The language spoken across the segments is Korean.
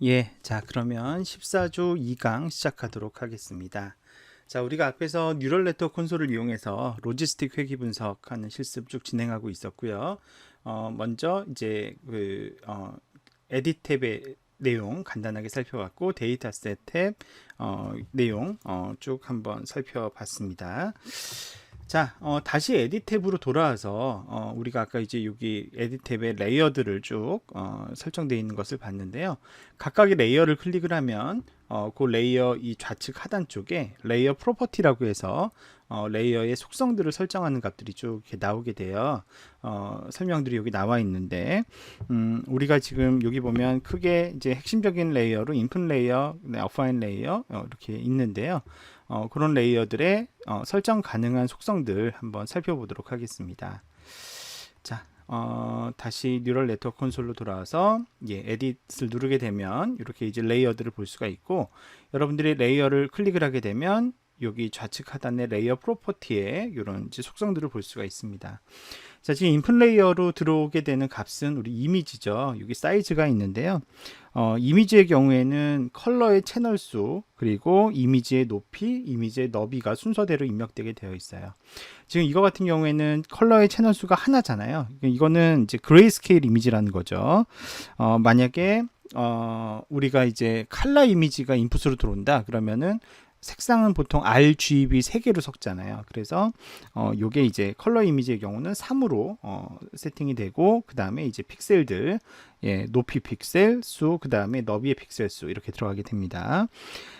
예, 자, 그러면 14조 2강 시작하도록 하겠습니다. 자, 우리가 앞에서 뉴럴 네트워크 콘솔을 이용해서 로지스틱 회귀 분석하는 실습 쭉 진행하고 있었고요. 먼저 이제 에디트 탭의 내용 간단하게 살펴봤고, 데이터셋 탭 내용 쭉 한번 살펴봤습니다. 자, 다시 에디트 탭으로 돌아와서 우리가 아까 이제 여기 에디트 탭의 레이어들을 쭉 설정되어 있는 것을 봤는데요. 각각의 레이어를 클릭을 하면 그 레이어 이 좌측 하단 쪽에 레이어 프로퍼티라고 해서 레이어의 속성들을 설정하는 값들이 쭉 이렇게 나오게 돼요. 설명들이 여기 나와 있는데 우리가 지금 여기 보면 크게 이제 핵심적인 레이어로 인풋 레이어, 어파인 레이어 이렇게 있는데요. 그런 레이어들의 설정 가능한 속성들 한번 살펴보도록 하겠습니다. 자, 다시 뉴럴 네트워크 콘솔로 돌아와서 에딧을 누르게 되면 이렇게 이제 레이어들을 볼 수가 있고, 여러분들이 레이어를 클릭을 하게 되면 여기 좌측 하단의 레이어 프로퍼티에 이런 이제 속성들을 볼 수가 있습니다. 자, 지금 인풋 레이어로 들어오게 되는 값은 우리 이미지죠. 여기 사이즈가 있는데요. 이미지의 경우에는 컬러의 채널 수, 그리고 이미지의 높이, 이미지의 너비가 순서대로 입력되게 되어 있어요. 지금 이거 같은 경우에는 컬러의 채널 수가 하나잖아요. 이거는 이제 그레이스케일 이미지라는 거죠. 만약에 우리가 이제 컬러 이미지가 인풋으로 들어온다 그러면은 색상은 보통 RGB 3개로 섞잖아요. 그래서 요게 이제 컬러 이미지의 경우는 3으로 세팅이 되고, 그 다음에 이제 픽셀들, 높이 픽셀 수, 그 다음에 너비의 픽셀 수 이렇게 들어가게 됩니다.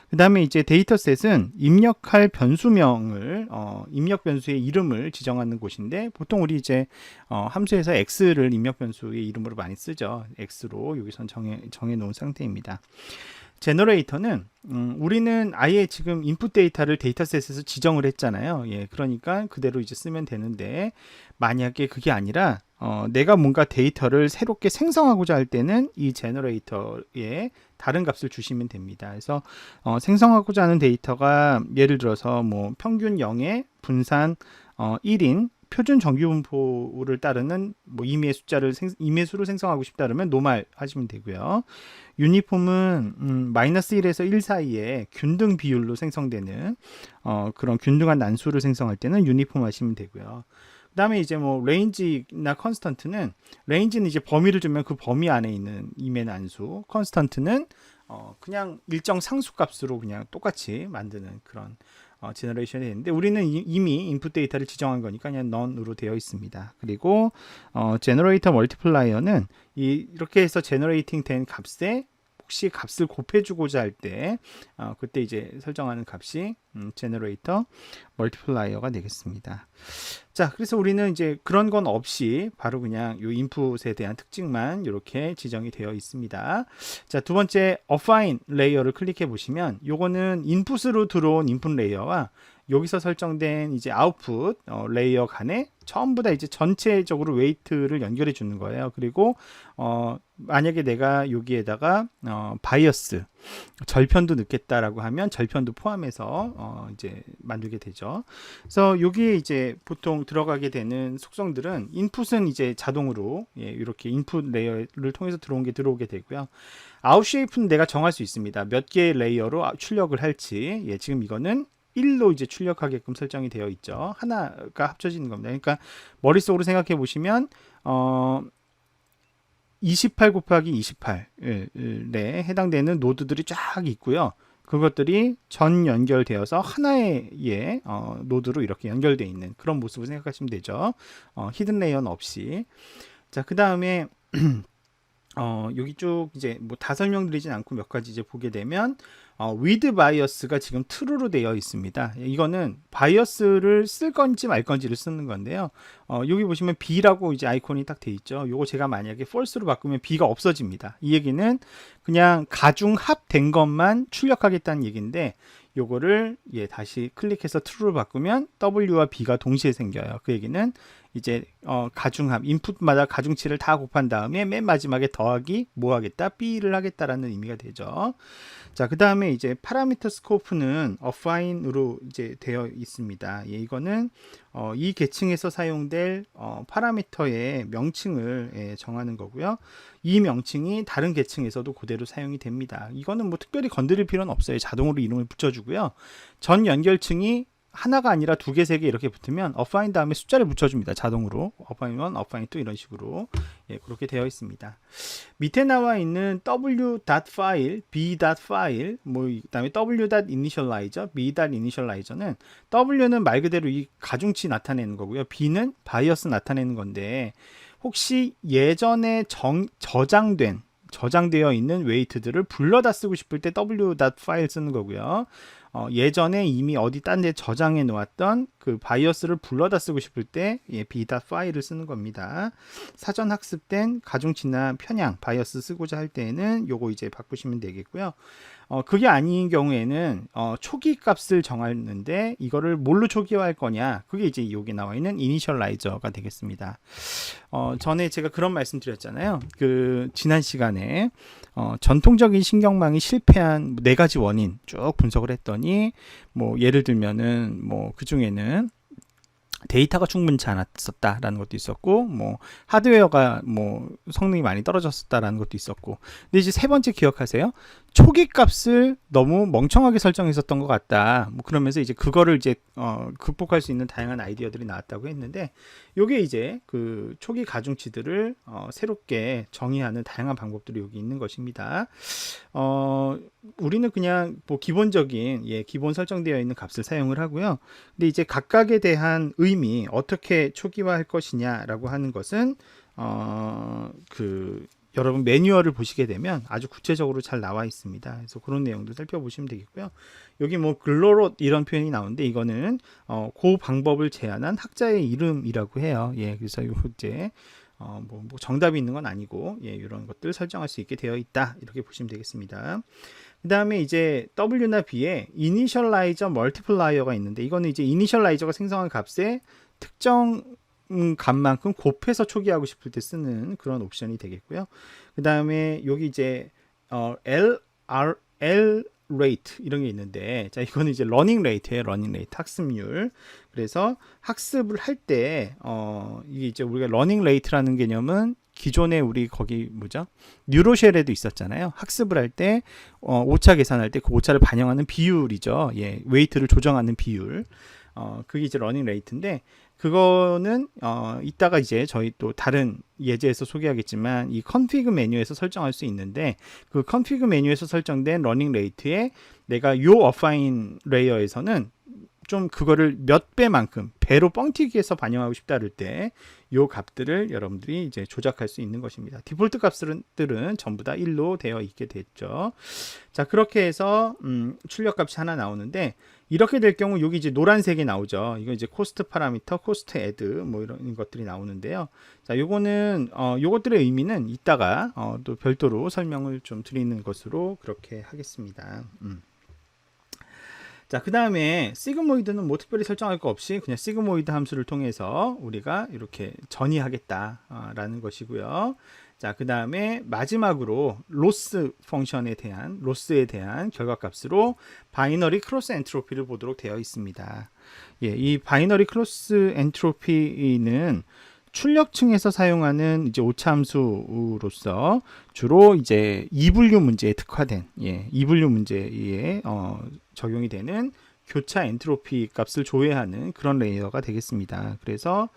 그 다음에 이제 데이터셋은 입력할 변수명을 입력 변수의 이름을 지정하는 곳인데, 보통 우리 이제 함수에서 x를 입력 변수의 이름으로 많이 쓰죠. x로 여기선 정해 놓은 상태입니다. 제너레이터는 우리는 아예 지금 인풋 데이터를 데이터셋에서 지정을 했잖아요. 그러니까 그대로 이제 쓰면 되는데, 만약에 그게 아니라 내가 뭔가 데이터를 새롭게 생성하고자 할 때는 이 제너레이터에 다른 값을 주시면 됩니다. 그래서 생성하고자 하는 데이터가 예를 들어서 뭐 평균 0에 분산 1인 표준 정규 분포를 따르는 뭐 임의 수를 생성하고 싶다 그러면 노말 하시면 되고요. 유니폼은 마이너스 1에서 1 사이에 균등 비율로 생성되는 그런 균등한 난수를 생성할 때는 유니폼 하시면 되고요. 그 다음에 이제 뭐 레인지나 컨스턴트는, 레인지는 이제 범위를 주면 그 범위 안에 있는 임의 난수, 컨스턴트는 그냥 일정 상수값으로 그냥 똑같이 만드는 그런 제너레이션이 되는데, 우리는 이미 인풋 데이터를 지정한 거니까 그냥 none으로 되어 있습니다. 그리고 제너레이터 멀티플라이어는 이렇게 해서 제너레이팅 된 값에 혹시 값을 곱해주고자 할 때 그때 이제 설정하는 값이 제너레이터 멀티플라이어가 되겠습니다. 자, 그래서 우리는 이제 그런 건 없이 바로 그냥 이 인풋에 대한 특징만 이렇게 지정이 되어 있습니다. 자, 두 번째 어파인 레이어를 클릭해 보시면 요거는 인풋으로 들어온 인풋 레이어와 여기서 설정된 이제 아웃풋 레이어 간에 전부 다 이제 전체적으로 웨이트를 연결해 주는 거예요. 그리고 만약에 내가 여기에다가 바이어스 절편도 넣겠다라고 하면 절편도 포함해서 이제 만들게 되죠. 그래서 여기에 이제 보통 들어가게 되는 속성들은, 인풋은 이제 자동으로 이렇게 인풋 레이어를 통해서 들어온 게 들어오게 되고요. 아웃 쉐이프는 내가 정할 수 있습니다. 몇 개의 레이어로 출력을 할지. 지금 이거는 1로 이제 출력하게끔 설정이 되어 있죠. 하나가 합쳐지는 겁니다. 그러니까 머릿속으로 생각해 보시면 28 곱하기 28에 해당되는 노드들이 쫙 있고요. 그것들이 전 연결되어서 하나의 노드로 이렇게 연결되어 있는 그런 모습을 생각하시면 되죠. 히든 레이어는 없이. 자, 그 다음에 여기 쭉 이제 뭐 다 설명드리진 않고 몇 가지 이제 보게 되면 with 바이어스가 지금 true로 되어 있습니다. 이거는 바이어스를 쓸 건지 말 건지를 쓰는 건데요. 여기 보시면 B라고 이제 아이콘이 딱 돼 있죠. 요거 제가 만약에 false로 바꾸면 B가 없어집니다. 이 얘기는 그냥 가중 합된 것만 출력하겠다는 얘기인데, 요거를 다시 클릭해서 true로 바꾸면 W와 B가 동시에 생겨요. 그 얘기는 이제 가중함, 인풋마다 가중치를 다 곱한 다음에 맨 마지막에 더하기 뭐 하겠다? B를 하겠다라는 의미가 되죠. 자, 그 다음에 이제 파라미터 스코프는 어파인으로 이제 되어 있습니다. 예, 이거는 이 계층에서 사용될 파라미터의 명칭을 정하는 거고요. 이 명칭이 다른 계층에서도 그대로 사용이 됩니다. 이거는 뭐 특별히 건드릴 필요는 없어요. 자동으로 이름을 붙여주고요. 전 연결층이 하나가 아니라 두 개, 세 개 이렇게 붙으면 어파인 다음에 숫자를 붙여줍니다. 자동으로. 어파인 1, 어파인 2 이런 식으로 그렇게 되어 있습니다. 밑에 나와 있는 w.file, b.file, 뭐 그다음에 w.initializer, b.initializer는 w는 말 그대로 이 가중치 나타내는 거고요. b는 바이어스 나타내는 건데 혹시 예전에 저장되어 있는 웨이트들을 불러다 쓰고 싶을 때 w.file 쓰는 거고요. 예전에 이미 어디 딴 데 저장해 놓았던 그 바이어스를 불러다 쓰고 싶을 때 b.file을 쓰는 겁니다. 사전 학습된 가중치나 편향 바이어스 쓰고자 할 때는 요거 이제 바꾸시면 되겠고요. 그게 아닌 경우에는 초기 값을 정하는데 이거를 뭘로 초기화할 거냐, 그게 이제 여기 나와 있는 이니셜라이저가 되겠습니다. 전에 제가 그런 말씀 드렸잖아요. 그 지난 시간에 전통적인 신경망이 실패한 네 가지 원인 쭉 분석을 했더니 뭐 예를 들면은 뭐 그 중에는 데이터가 충분치 않았었다라는 것도 있었고, 뭐 하드웨어가 뭐 성능이 많이 떨어졌었다라는 것도 있었고, 근데 이제 세 번째 기억하세요. 초기 값을 너무 멍청하게 설정했었던 것 같다. 뭐 그러면서 이제 그거를 이제 극복할 수 있는 다양한 아이디어들이 나왔다고 했는데, 요게 이제 그 초기 가중치들을 새롭게 정의하는 다양한 방법들이 여기 있는 것입니다. 우리는 그냥 뭐 기본적인 기본 설정되어 있는 값을 사용을 하고요. 근데 이제 각각에 대한 의미, 어떻게 초기화할 것이냐라고 하는 것은 여러분 매뉴얼을 보시게 되면 아주 구체적으로 잘 나와 있습니다. 그래서 그런 내용도 살펴보시면 되겠고요. 여기 뭐 글로롯 이런 표현이 나오는데 이거는 그 방법을 제안한 학자의 이름이라고 해요. 그래서 이거 이제 뭐 정답이 있는 건 아니고 이런 것들 설정할 수 있게 되어 있다, 이렇게 보시면 되겠습니다. 그 다음에 이제 W나 B에 이니셜라이저 멀티플라이어가 있는데, 이거는 이제 이니셜라이저가 생성한 값에 특정 값만큼 곱해서 초기하고 싶을 때 쓰는 그런 옵션이 되겠고요. 그 다음에 여기 이제 L rate 이런 게 있는데, 자 이거는 이제 러닝 레이트예요. 러닝 레이트, 학습률. 그래서 학습을 할 때 이게 이제 우리가 러닝 레이트라는 개념은 기존에 우리 거기 뭐죠? 뉴로쉘에도 있었잖아요. 학습을 할 때 오차 계산할 때 그 오차를 반영하는 비율이죠. 웨이트를 조정하는 비율. 그게 이제 러닝 레이트인데, 그거는 이따가 이제 저희 또 다른 예제에서 소개하겠지만 이 컨피그 메뉴에서 설정할 수 있는데, 그 컨피그 메뉴에서 설정된 러닝 레이트에 내가 요 어파인 레이어에서는 좀 그거를 몇 배만큼 배로 뻥튀기해서 반영하고 싶다 할 때 요 값들을 여러분들이 이제 조작할 수 있는 것입니다. 디폴트 값들은 전부 다 1로 되어 있게 됐죠. 자, 그렇게 해서 출력 값이 하나 나오는데, 이렇게 될 경우 여기 이제 노란색이 나오죠. 이거 이제 코스트 파라미터, 코스트 애드 뭐 이런 것들이 나오는데요. 자, 요거는 요것들의 의미는 이따가 또 별도로 설명을 좀 드리는 것으로 그렇게 하겠습니다. 자, 그 다음에 시그모이드는 뭐 특별히 설정할 거 없이 그냥 시그모이드 함수를 통해서 우리가 이렇게 전이하겠다라는 것이고요. 자, 그 다음에 마지막으로 로스에 대한 결과값으로 바이너리 크로스 엔트로피를 보도록 되어 있습니다. 이 바이너리 크로스 엔트로피는 출력층에서 사용하는 이제 오차함수로서 주로 이제 이분류 문제에 특화된 이분류 문제에 적용이 되는 교차 엔트로피 값을 조회하는 그런 레이어가 되겠습니다. 그래서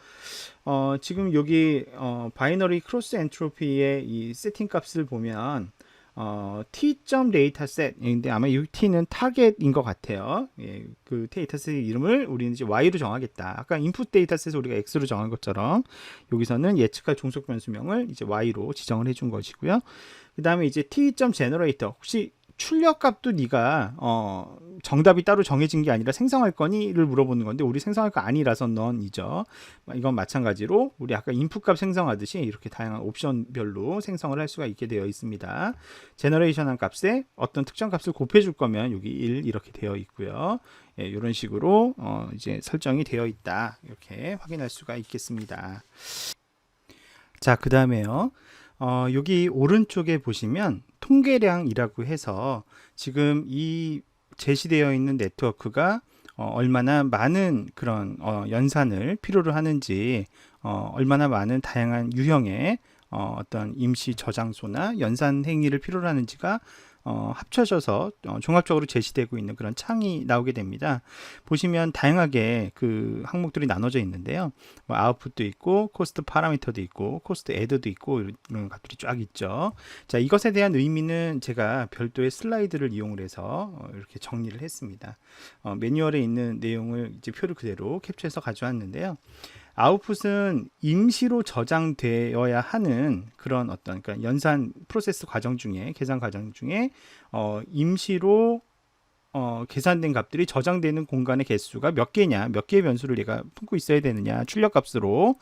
지금 여기 바이너리 크로스 엔트로피의 이 세팅 값을 보면 t.dataset 데이터셋인데 아마 이 t는 타겟인 것 같아요. 그 데이터셋 이름을 우리는 이제 y로 정하겠다. 아까 인풋 데이터셋을 우리가 x로 정한 것처럼 여기서는 예측할 종속 변수명을 이제 y로 지정을 해준 것이고요. 그 다음에 이제 t.generator, 혹시 출력값도 네가 정답이 따로 정해진 게 아니라 생성할 거니를 물어보는 건데 우리 생성할 거 아니라서 넌이죠. 이건 마찬가지로 우리 아까 인풋값 생성하듯이 이렇게 다양한 옵션별로 생성을 할 수가 있게 되어 있습니다. 제너레이션한 값에 어떤 특정 값을 곱해줄 거면 여기 1 이렇게 되어 있고요. 예, 이런 식으로 이제 설정이 되어 있다 이렇게 확인할 수가 있겠습니다. 자, 그 다음에요. 여기 오른쪽에 보시면 통계량이라고 해서 지금 이 제시되어 있는 네트워크가 얼마나 많은 그런 연산을 필요로 하는지 얼마나 많은 다양한 유형의 어떤 임시 저장소나 연산 행위를 필요로 하는지가 합쳐져서 종합적으로 제시되고 있는 그런 창이 나오게 됩니다. 보시면 다양하게 그 항목들이 나눠져 있는데요. 뭐 아웃풋도 있고 코스트 파라미터도 있고 코스트 애드도 있고 이런 것들이 쫙 있죠. 자, 이것에 대한 의미는 제가 별도의 슬라이드를 이용을 해서 이렇게 정리를 했습니다. 매뉴얼에 있는 내용을 이제 표를 그대로 캡처해서 가져왔는데요. 아웃풋은 임시로 저장되어야 하는 그런 어떤 그러니까 연산 프로세스 과정 중에 계산 과정 중에 임시로 계산된 값들이 저장되는 공간의 개수가 몇 개냐, 몇 개의 변수를 얘가 품고 있어야 되느냐, 출력 값으로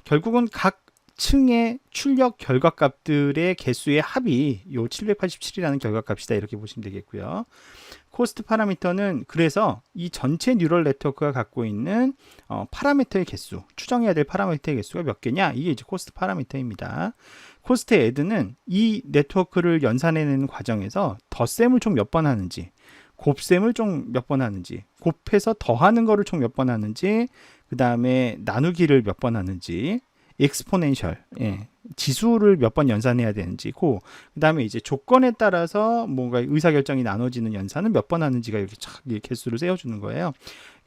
결국은 각 층의 출력 결과값들의 개수의 합이 요 787이라는 결과값이다 이렇게 보시면 되겠고요. 코스트 파라미터는 그래서 이 전체 뉴럴 네트워크가 갖고 있는 파라미터의 개수, 추정해야 될 파라미터의 개수가 몇 개냐, 이게 이제 코스트 파라미터입니다. 코스트 애드는 이 네트워크를 연산해내는 과정에서 덧셈을 총 몇 번 하는지, 곱셈을 총 몇 번 하는지, 곱해서 더하는 거를 총 몇 번 하는지, 그 다음에 나누기를 몇 번 하는지, 엑스포넨셜, 예, 지수를 몇 번 연산해야 되는지, 그 다음에 이제 조건에 따라서 뭔가 의사결정이 나눠지는 연산은 몇 번 하는지가 이렇게 착 개수를 세워주는 거예요.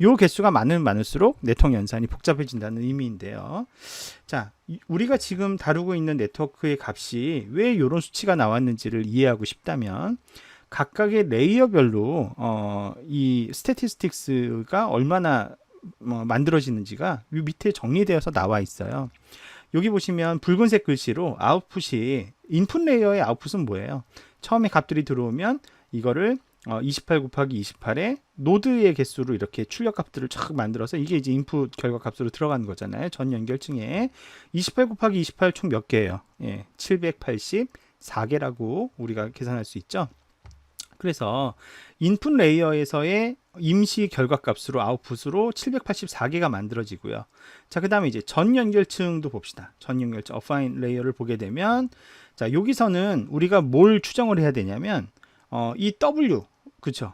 요 개수가 많으면 많을수록 네트워크 연산이 복잡해진다는 의미인데요. 자, 우리가 지금 다루고 있는 네트워크의 값이 왜 이런 수치가 나왔는지를 이해하고 싶다면 각각의 레이어별로 이 스태티스틱스가 얼마나 만들어지는지가 이 밑에 정리되어서 나와 있어요. 여기 보시면 붉은색 글씨로 아웃풋이 인풋 레이어의 아웃풋은 뭐예요? 처음에 값들이 들어오면 이거를 28 곱하기 28에 노드의 개수로 이렇게 출력 값들을 쫙 만들어서 이게 이제 인풋 결과 값으로 들어가는 거잖아요. 전 연결층에 28 곱하기 28 총 몇 개예요? 예, 784개라고 우리가 계산할 수 있죠. 그래서 인풋 레이어에서의 임시 결과값으로 아웃풋으로 784개가 만들어지고요. 자, 그 다음에 이제 전 연결층도 봅시다. 전 연결층 어파인 레이어를 보게 되면 자, 여기서는 우리가 뭘 추정을 해야 되냐면 이 W, 그쵸?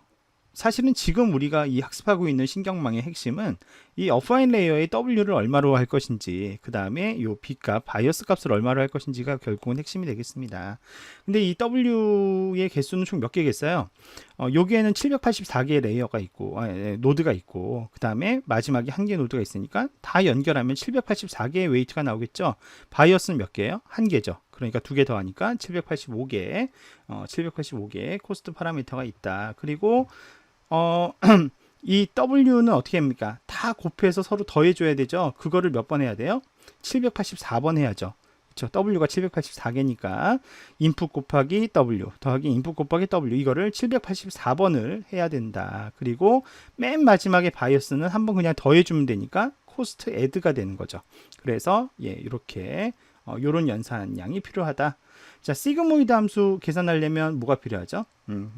사실은 지금 우리가 이 학습하고 있는 신경망의 핵심은 이 어파인 레이어의 W를 얼마로 할 것인지, 그 다음에 요 B값, 바이어스 값을 얼마로 할 것인지가 결국은 핵심이 되겠습니다. 근데 이 W의 개수는 총 몇 개겠어요? 여기에는 784개의 레이어가 있고, 노드가 있고, 그 다음에 마지막에 한 개의 노드가 있으니까 다 연결하면 784개의 웨이트가 나오겠죠? 바이어스는 몇 개예요? 한 개죠. 그러니까 두 개 더하니까 785개의 코스트 파라미터가 있다. 그리고 이 W는 어떻게 합니까? 다 곱해서 서로 더해줘야 되죠. 그거를 몇 번 해야 돼요? 784번 해야죠. 그렇죠? W가 784개니까 인풋 곱하기 W 더하기 인풋 곱하기 W, 이거를 784번을 해야 된다. 그리고 맨 마지막에 바이어스는 한번 그냥 더해주면 되니까 코스트 애드가 되는 거죠. 그래서 예, 이렇게 요런 연산량이 필요하다. 자, 시그모이드 함수 계산하려면 뭐가 필요하죠?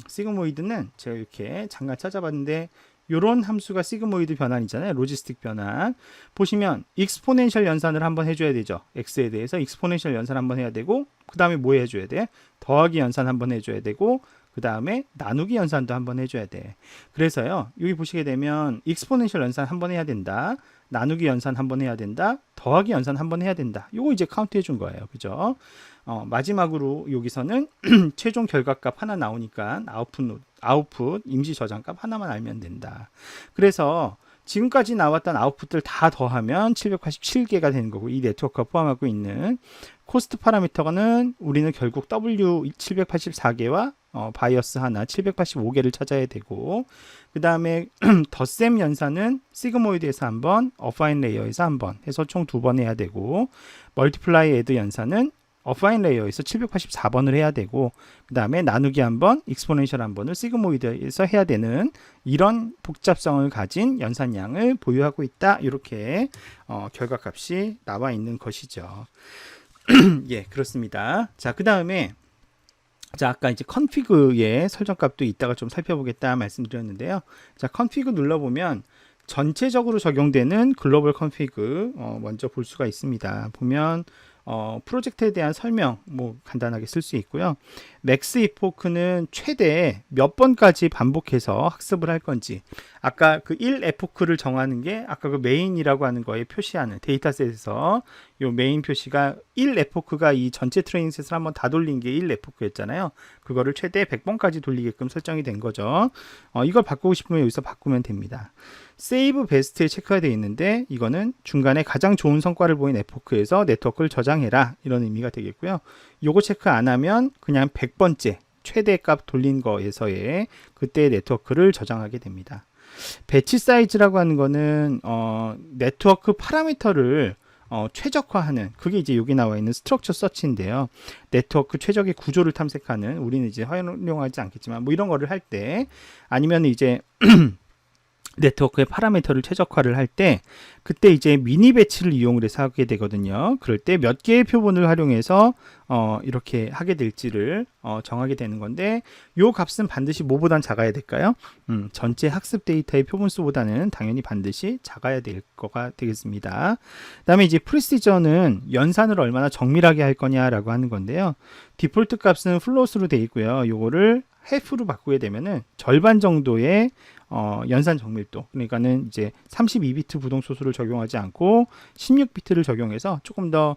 시그모이드는 제가 이렇게 잠깐 찾아봤는데 요런 함수가 시그모이드 변환이잖아요. 로지스틱 변환. 보시면 익스포넨셜 연산을 한번 해줘야 되죠. x에 대해서 익스포넨셜 연산 한번 해야 되고, 그 다음에 뭐 해줘야 돼? 더하기 연산 한번 해줘야 되고, 그 다음에 나누기 연산도 한번 해줘야 돼. 그래서요, 여기 보시게 되면 익스포넨셜 연산 한번 해야 된다, 나누기 연산 한번 해야 된다, 더하기 연산 한번 해야 된다. 요거 이제 카운트 해준 거예요. 그죠? 마지막으로 여기서는 최종 결과값 하나 나오니까 아웃풋 임시 저장값 하나만 알면 된다. 그래서 지금까지 나왔던 아웃풋들 다 더하면 787개가 되는 거고, 이 네트워크가 포함하고 있는 코스트 파라미터는 우리는 결국 W 784개와 바이어스 하나 785개를 찾아야 되고, 그 다음에 덧셈 연산은 시그모이드에서 한번, 어파인 레이어에서 한번 해서 총 2번 해야 되고, 멀티플라이 애드 연산은 어파인 레이어에서 784번을 해야 되고, 그 다음에 나누기 한 번, 익스포넨셜 한 번을 시그모이드에서 해야 되는 이런 복잡성을 가진 연산량을 보유하고 있다. 이렇게 결과값이 나와 있는 것이죠. 예, 그렇습니다. 자, 그 다음에 자, 아까 이제 컨피그의 설정값도 이따가 좀 살펴보겠다 말씀드렸는데요. 자, 컨피그 눌러보면 전체적으로 적용되는 글로벌 컨피그 먼저 볼 수가 있습니다. 보면 프로젝트에 대한 설명 뭐 간단하게 쓸 수 있고요. 맥스 이포크는 최대 몇 번까지 반복해서 학습을 할 건지, 아까 그 1 에포크를 정하는 게 아까 그 메인이라고 하는 거에 표시하는 데이터셋에서 요 메인 표시가 1 에포크가 이 전체 트레이닝셋을 한번 다 돌린 게 1 에포크였잖아요. 그거를 최대 100번까지 돌리게끔 설정이 된 거죠. 이걸 바꾸고 싶으면 여기서 바꾸면 됩니다. 세이브 베스트에 체크가 되어 있는데 이거는 중간에 가장 좋은 성과를 보인 에포크에서 네트워크를 저장해라, 이런 의미가 되겠고요. 요거 체크 안 하면 그냥 100번째 최대 값 돌린 거에서의 그때의 네트워크를 저장하게 됩니다. 배치 사이즈라고 하는 거는 네트워크 파라미터를 최적화하는, 그게 이제 여기 나와 있는 스트럭처 서치인데요. 네트워크 최적의 구조를 탐색하는, 우리는 이제 활용하지 않겠지만 뭐 이런 거를 할 때, 아니면 이제 네트워크의 파라미터를 최적화를 할 때, 그때 이제 미니 배치를 이용을 해서 하게 되거든요. 그럴 때 몇 개의 표본을 활용해서 이렇게 하게 될지를 정하게 되는 건데, 요 값은 반드시 뭐보단 작아야 될까요? 전체 학습 데이터의 표본 수보다는 당연히 반드시 작아야 될 거가 되겠습니다. 그 다음에 이제 프리시전은 연산을 얼마나 정밀하게 할 거냐라고 하는 건데요. 디폴트 값은 플로스로 되어 있고요. 요거를 half로 바꾸게 되면은 절반 정도의 연산 정밀도, 그러니까는 이제 32비트 부동 소수를 적용하지 않고 16비트를 적용해서 조금 더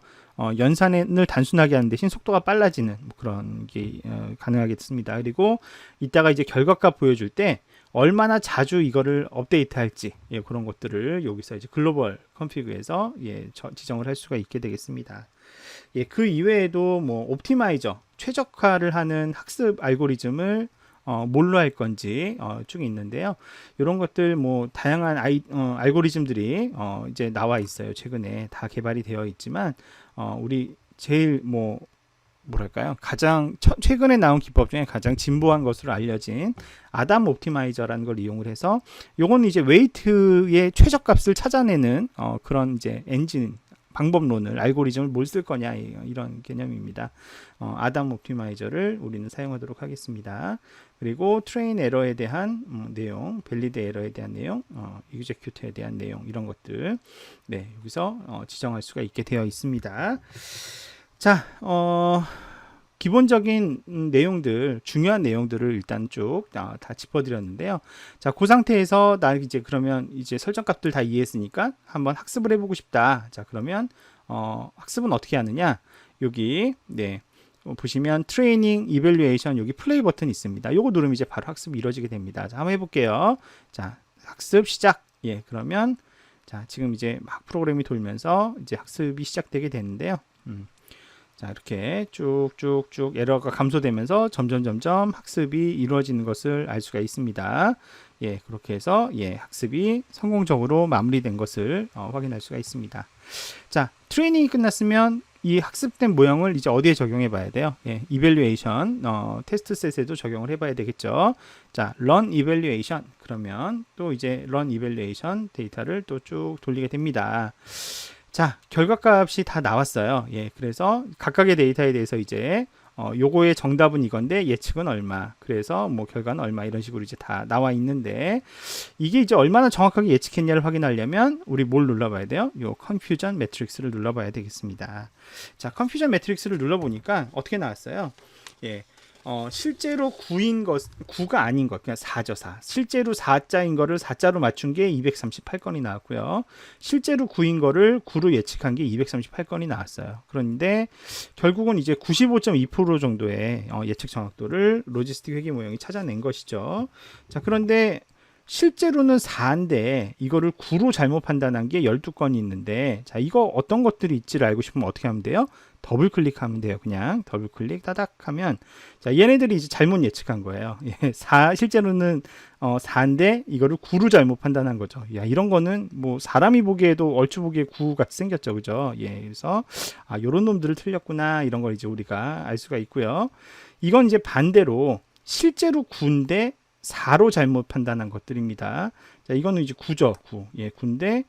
연산을 단순하게 하는 대신 속도가 빨라지는 뭐 그런 게 가능하겠습니다. 그리고 이따가 이제 결과값 보여줄 때 얼마나 자주 이거를 업데이트할지, 예, 그런 것들을 여기서 이제 글로벌 컨피그에서 지정을 할 수가 있게 되겠습니다. 예, 그 이외에도 뭐 옵티마이저, 최적화를 하는 학습 알고리즘을 뭘로 할 건지 쭉 있는데요. 이런 것들 뭐 다양한 알고리즘들이 이제 나와 있어요. 최근에 다 개발이 되어 있지만 우리 제일 뭐랄까요? 가장 최근에 나온 기법 중에 가장 진보한 것으로 알려진 아담 옵티마이저라는 걸 이용을 해서, 요건 이제 웨이트의 최저값을 찾아내는 그런 이제 엔진 방법론을, 알고리즘을 뭘 쓸 거냐, 이런 개념입니다. 아담 옵티마이저를 우리는 사용하도록 하겠습니다. 그리고 트레인 에러에 대한 내용, 밸리드 에러에 대한 내용, execute에 대한 내용, 이런 것들 여기서 지정할 수가 있게 되어 있습니다. 자, 기본적인 내용들, 중요한 내용들을 일단 쭉 다 짚어드렸는데요. 자, 그 상태에서 나 이제 그러면 이제 설정값들 다 이해했으니까 한번 학습을 해보고 싶다. 자, 그러면 학습은 어떻게 하느냐? 여기 보시면 트레이닝, 이밸류에이션, 여기 플레이 버튼 있습니다. 요거 누르면 이제 바로 학습이 이루어지게 됩니다. 자, 한번 해볼게요. 자, 학습 시작. 예, 그러면 자, 지금 이제 막 프로그램이 돌면서 이제 학습이 시작되게 되는데요. 자, 이렇게 쭉쭉쭉 에러가 감소되면서 점점 학습이 이루어지는 것을 알 수가 있습니다. 예, 그렇게 해서 학습이 성공적으로 마무리된 것을 확인할 수가 있습니다. 자, 트레이닝이 끝났으면 이 학습된 모형을 이제 어디에 적용해 봐야 돼요? 예, 이밸류에이션 테스트 셋에도 적용을 해 봐야 되겠죠. 자, run evaluation, 그러면 또 이제 run evaluation 데이터를 또 쭉 돌리게 됩니다. 자, 결과값이 다 나왔어요. 예, 그래서 각각의 데이터에 대해서 이제 요거의 정답은 이건데 예측은 얼마, 그래서 뭐 결과는 얼마, 이런 식으로 이제 다 나와 있는데, 이게 이제 얼마나 정확하게 예측했냐를 확인하려면 우리 뭘 눌러봐야 돼요? 요 컨퓨전 매트릭스를 눌러봐야 되겠습니다. 자, 컨퓨전 매트릭스를 눌러보니까 어떻게 나왔어요? 예, 실제로 9가 아닌 것, 그냥 4죠, 4. 실제로 4자인 거를 4자로 맞춘 게 238건이 나왔고요. 실제로 9인 거를 9로 예측한 게 238건이 나왔어요. 그런데 결국은 이제 95.2% 정도의 예측 정확도를 로지스틱 회계 모형이 찾아낸 것이죠. 자, 그런데 실제로는 4인데 이거를 9로 잘못 판단한 게 12건이 있는데, 자, 이거 어떤 것들이 있지를 알고 싶으면 어떻게 하면 돼요? 더블 클릭하면 돼요. 그냥 더블 클릭 따닥 하면, 자, 얘네들이 이제 잘못 예측한 거예요. 예, 실제로는 4인데 이거를 9로 잘못 판단한 거죠. 야, 이런 거는 뭐 사람이 보기에도 얼추 보기에 9 같이 생겼죠. 그죠? 예, 그래서 요런 놈들을 틀렸구나, 이런 걸 이제 우리가 알 수가 있고요. 이건 이제 반대로 실제로 9인데 4로 잘못 판단한 것들입니다. 자, 이거는 이제 9죠. 9. 예, 9인데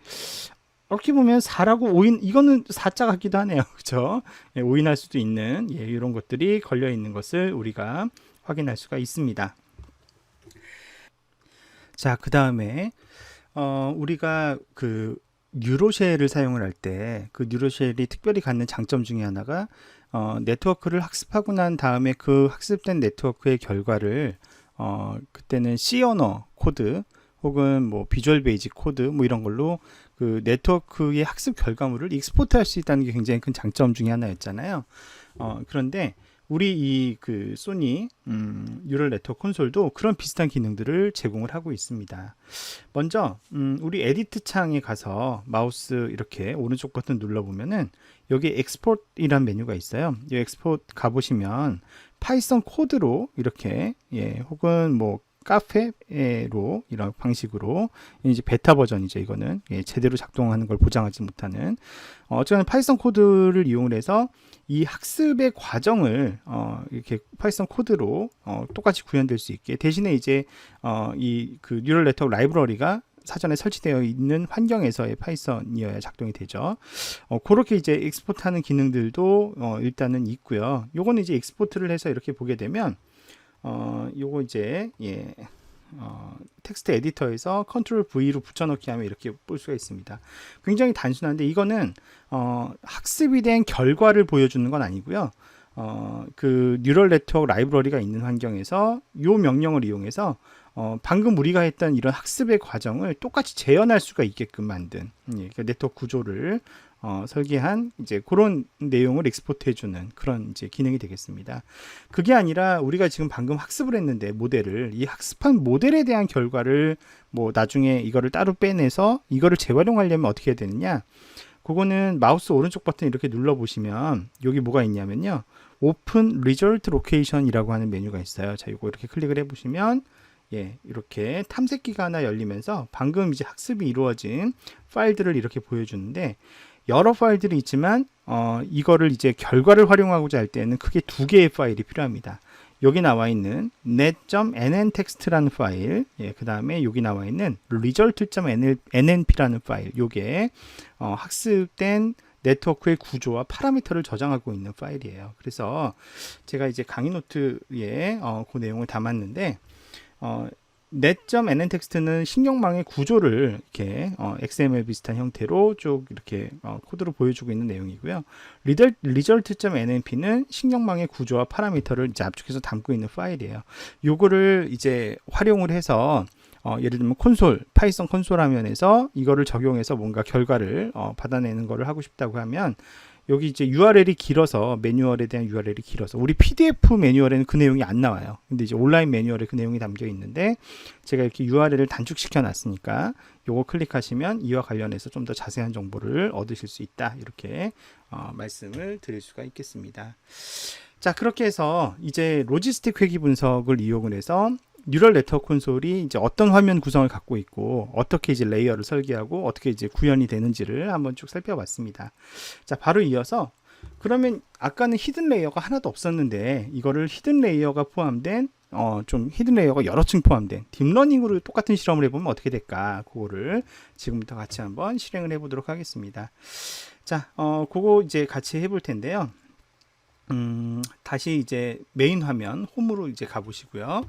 이렇게 보면 4라고 오인, 이거는 4자 같기도 하네요. 그죠? 예, 오인할 수도 있는, 예, 이런 것들이 걸려 있는 것을 우리가 확인할 수가 있습니다. 자, 그 다음에 우리가 그 뉴로쉘을 사용을 할 때 그 뉴로쉘이 특별히 갖는 장점 중에 하나가 네트워크를 학습하고 난 다음에 그 학습된 네트워크의 결과를 그때는 C 언어 코드 혹은 뭐 비주얼 베이직 코드 뭐 이런 걸로 그 네트워크의 학습 결과물을 익스포트 할 수 있다는 게 굉장히 큰 장점 중에 하나였잖아요. 그런데 우리 이 그 소니 뉴럴 네트워크 콘솔도 그런 비슷한 기능들을 제공을 하고 있습니다. 먼저 우리 에디트 창에 가서 마우스 이렇게 오른쪽 버튼 눌러보면은 여기 엑스포트이란 메뉴가 있어요. 이 엑스포트 가보시면 파이썬 코드로 이렇게, 예, 혹은 뭐 카페로 이런 방식으로, 이제 베타 버전이죠. 이거는, 예, 제대로 작동하는 걸 보장하지 못하는, 어쨌든 파이썬 코드를 이용을 해서 이 학습의 과정을 이렇게 파이썬 코드로 똑같이 구현될 수 있게, 대신에 이제 이 그 뉴럴 네트워크 라이브러리가 사전에 설치되어 있는 환경에서의 파이썬이어야 작동이 되죠. 그렇게 이제 익스포트하는 기능들도 일단은 있고요. 요거는 이제 익스포트를 해서 이렇게 보게 되면 요거 이제, 예, 텍스트 에디터에서 컨트롤 V로 붙여넣기 하면 이렇게 볼 수가 있습니다. 굉장히 단순한데 이거는 학습이 된 결과를 보여주는 건 아니고요. 그 뉴럴 네트워크 라이브러리가 있는 환경에서 요 명령을 이용해서 방금 우리가 했던 이런 학습의 과정을 똑같이 재현할 수가 있게끔 만든, 예, 그 네트워크 구조를 설계한 이제 그런 내용을 익스포트 해주는 그런 이제 기능이 되겠습니다. 그게 아니라 우리가 지금 방금 학습을 했는데 모델을, 이 학습한 모델에 대한 결과를 뭐 나중에 이거를 따로 빼내서 이거를 재활용하려면 어떻게 해야 되느냐? 그거는 마우스 오른쪽 버튼 이렇게 눌러 보시면 여기 뭐가 있냐면요, 오픈 리절트 로케이션이라고 하는 메뉴가 있어요. 자, 이거 이렇게 클릭을 해 보시면, 예, 이렇게 탐색기가 하나 열리면서 방금 이제 학습이 이루어진 파일들을 이렇게 보여주는데, 여러 파일들이 있지만 이거를 이제 결과를 활용하고자 할 때는 크게 두 개의 파일이 필요합니다. 여기 나와 있는 net.nntext라는 파일, 예, 그 다음에 여기 나와 있는 result.nnp라는 파일, 요게 학습된 네트워크의 구조와 파라미터를 저장하고 있는 파일이에요. 그래서 제가 이제 강의 노트에 그 내용을 담았는데, net.nntext는 신경망의 구조를 이렇게 XML 비슷한 형태로 쭉 이렇게 코드로 보여주고 있는 내용이고요. result.nnp는 신경망의 구조와 파라미터를 이제 압축해서 담고 있는 파일이에요. 요거를 이제 활용을 해서 예를 들면 콘솔, 파이썬 콘솔 화면에서 이거를 적용해서 뭔가 결과를 받아내는 거를 하고 싶다고 하면, 여기 이제 URL이 길어서, 매뉴얼에 대한 URL이 길어서 우리 PDF 매뉴얼에는 그 내용이 안 나와요. 근데 이제 온라인 매뉴얼에 그 내용이 담겨 있는데, 제가 이렇게 URL을 단축시켜 놨으니까 요거 클릭하시면 이와 관련해서 좀 더 자세한 정보를 얻으실 수 있다, 이렇게 말씀을 드릴 수가 있겠습니다. 자, 그렇게 해서 이제 로지스틱 회귀 분석을 이용을 해서 뉴럴 네트워크 콘솔이 이제 어떤 화면 구성을 갖고 있고 어떻게 이제 레이어를 설계하고 어떻게 이제 구현이 되는지를 한번 쭉 살펴봤습니다. 자, 바로 이어서, 그러면 아까는 히든 레이어가 하나도 없었는데 이거를 히든 레이어가 포함된 좀 히든 레이어가 여러 층 포함된 딥러닝으로 똑같은 실험을 해보면 어떻게 될까, 그거를 지금부터 같이 한번 실행을 해보도록 하겠습니다. 자, 그거 이제 같이 해볼 텐데요. 다시 이제 메인 화면 홈으로 이제 가보시고요.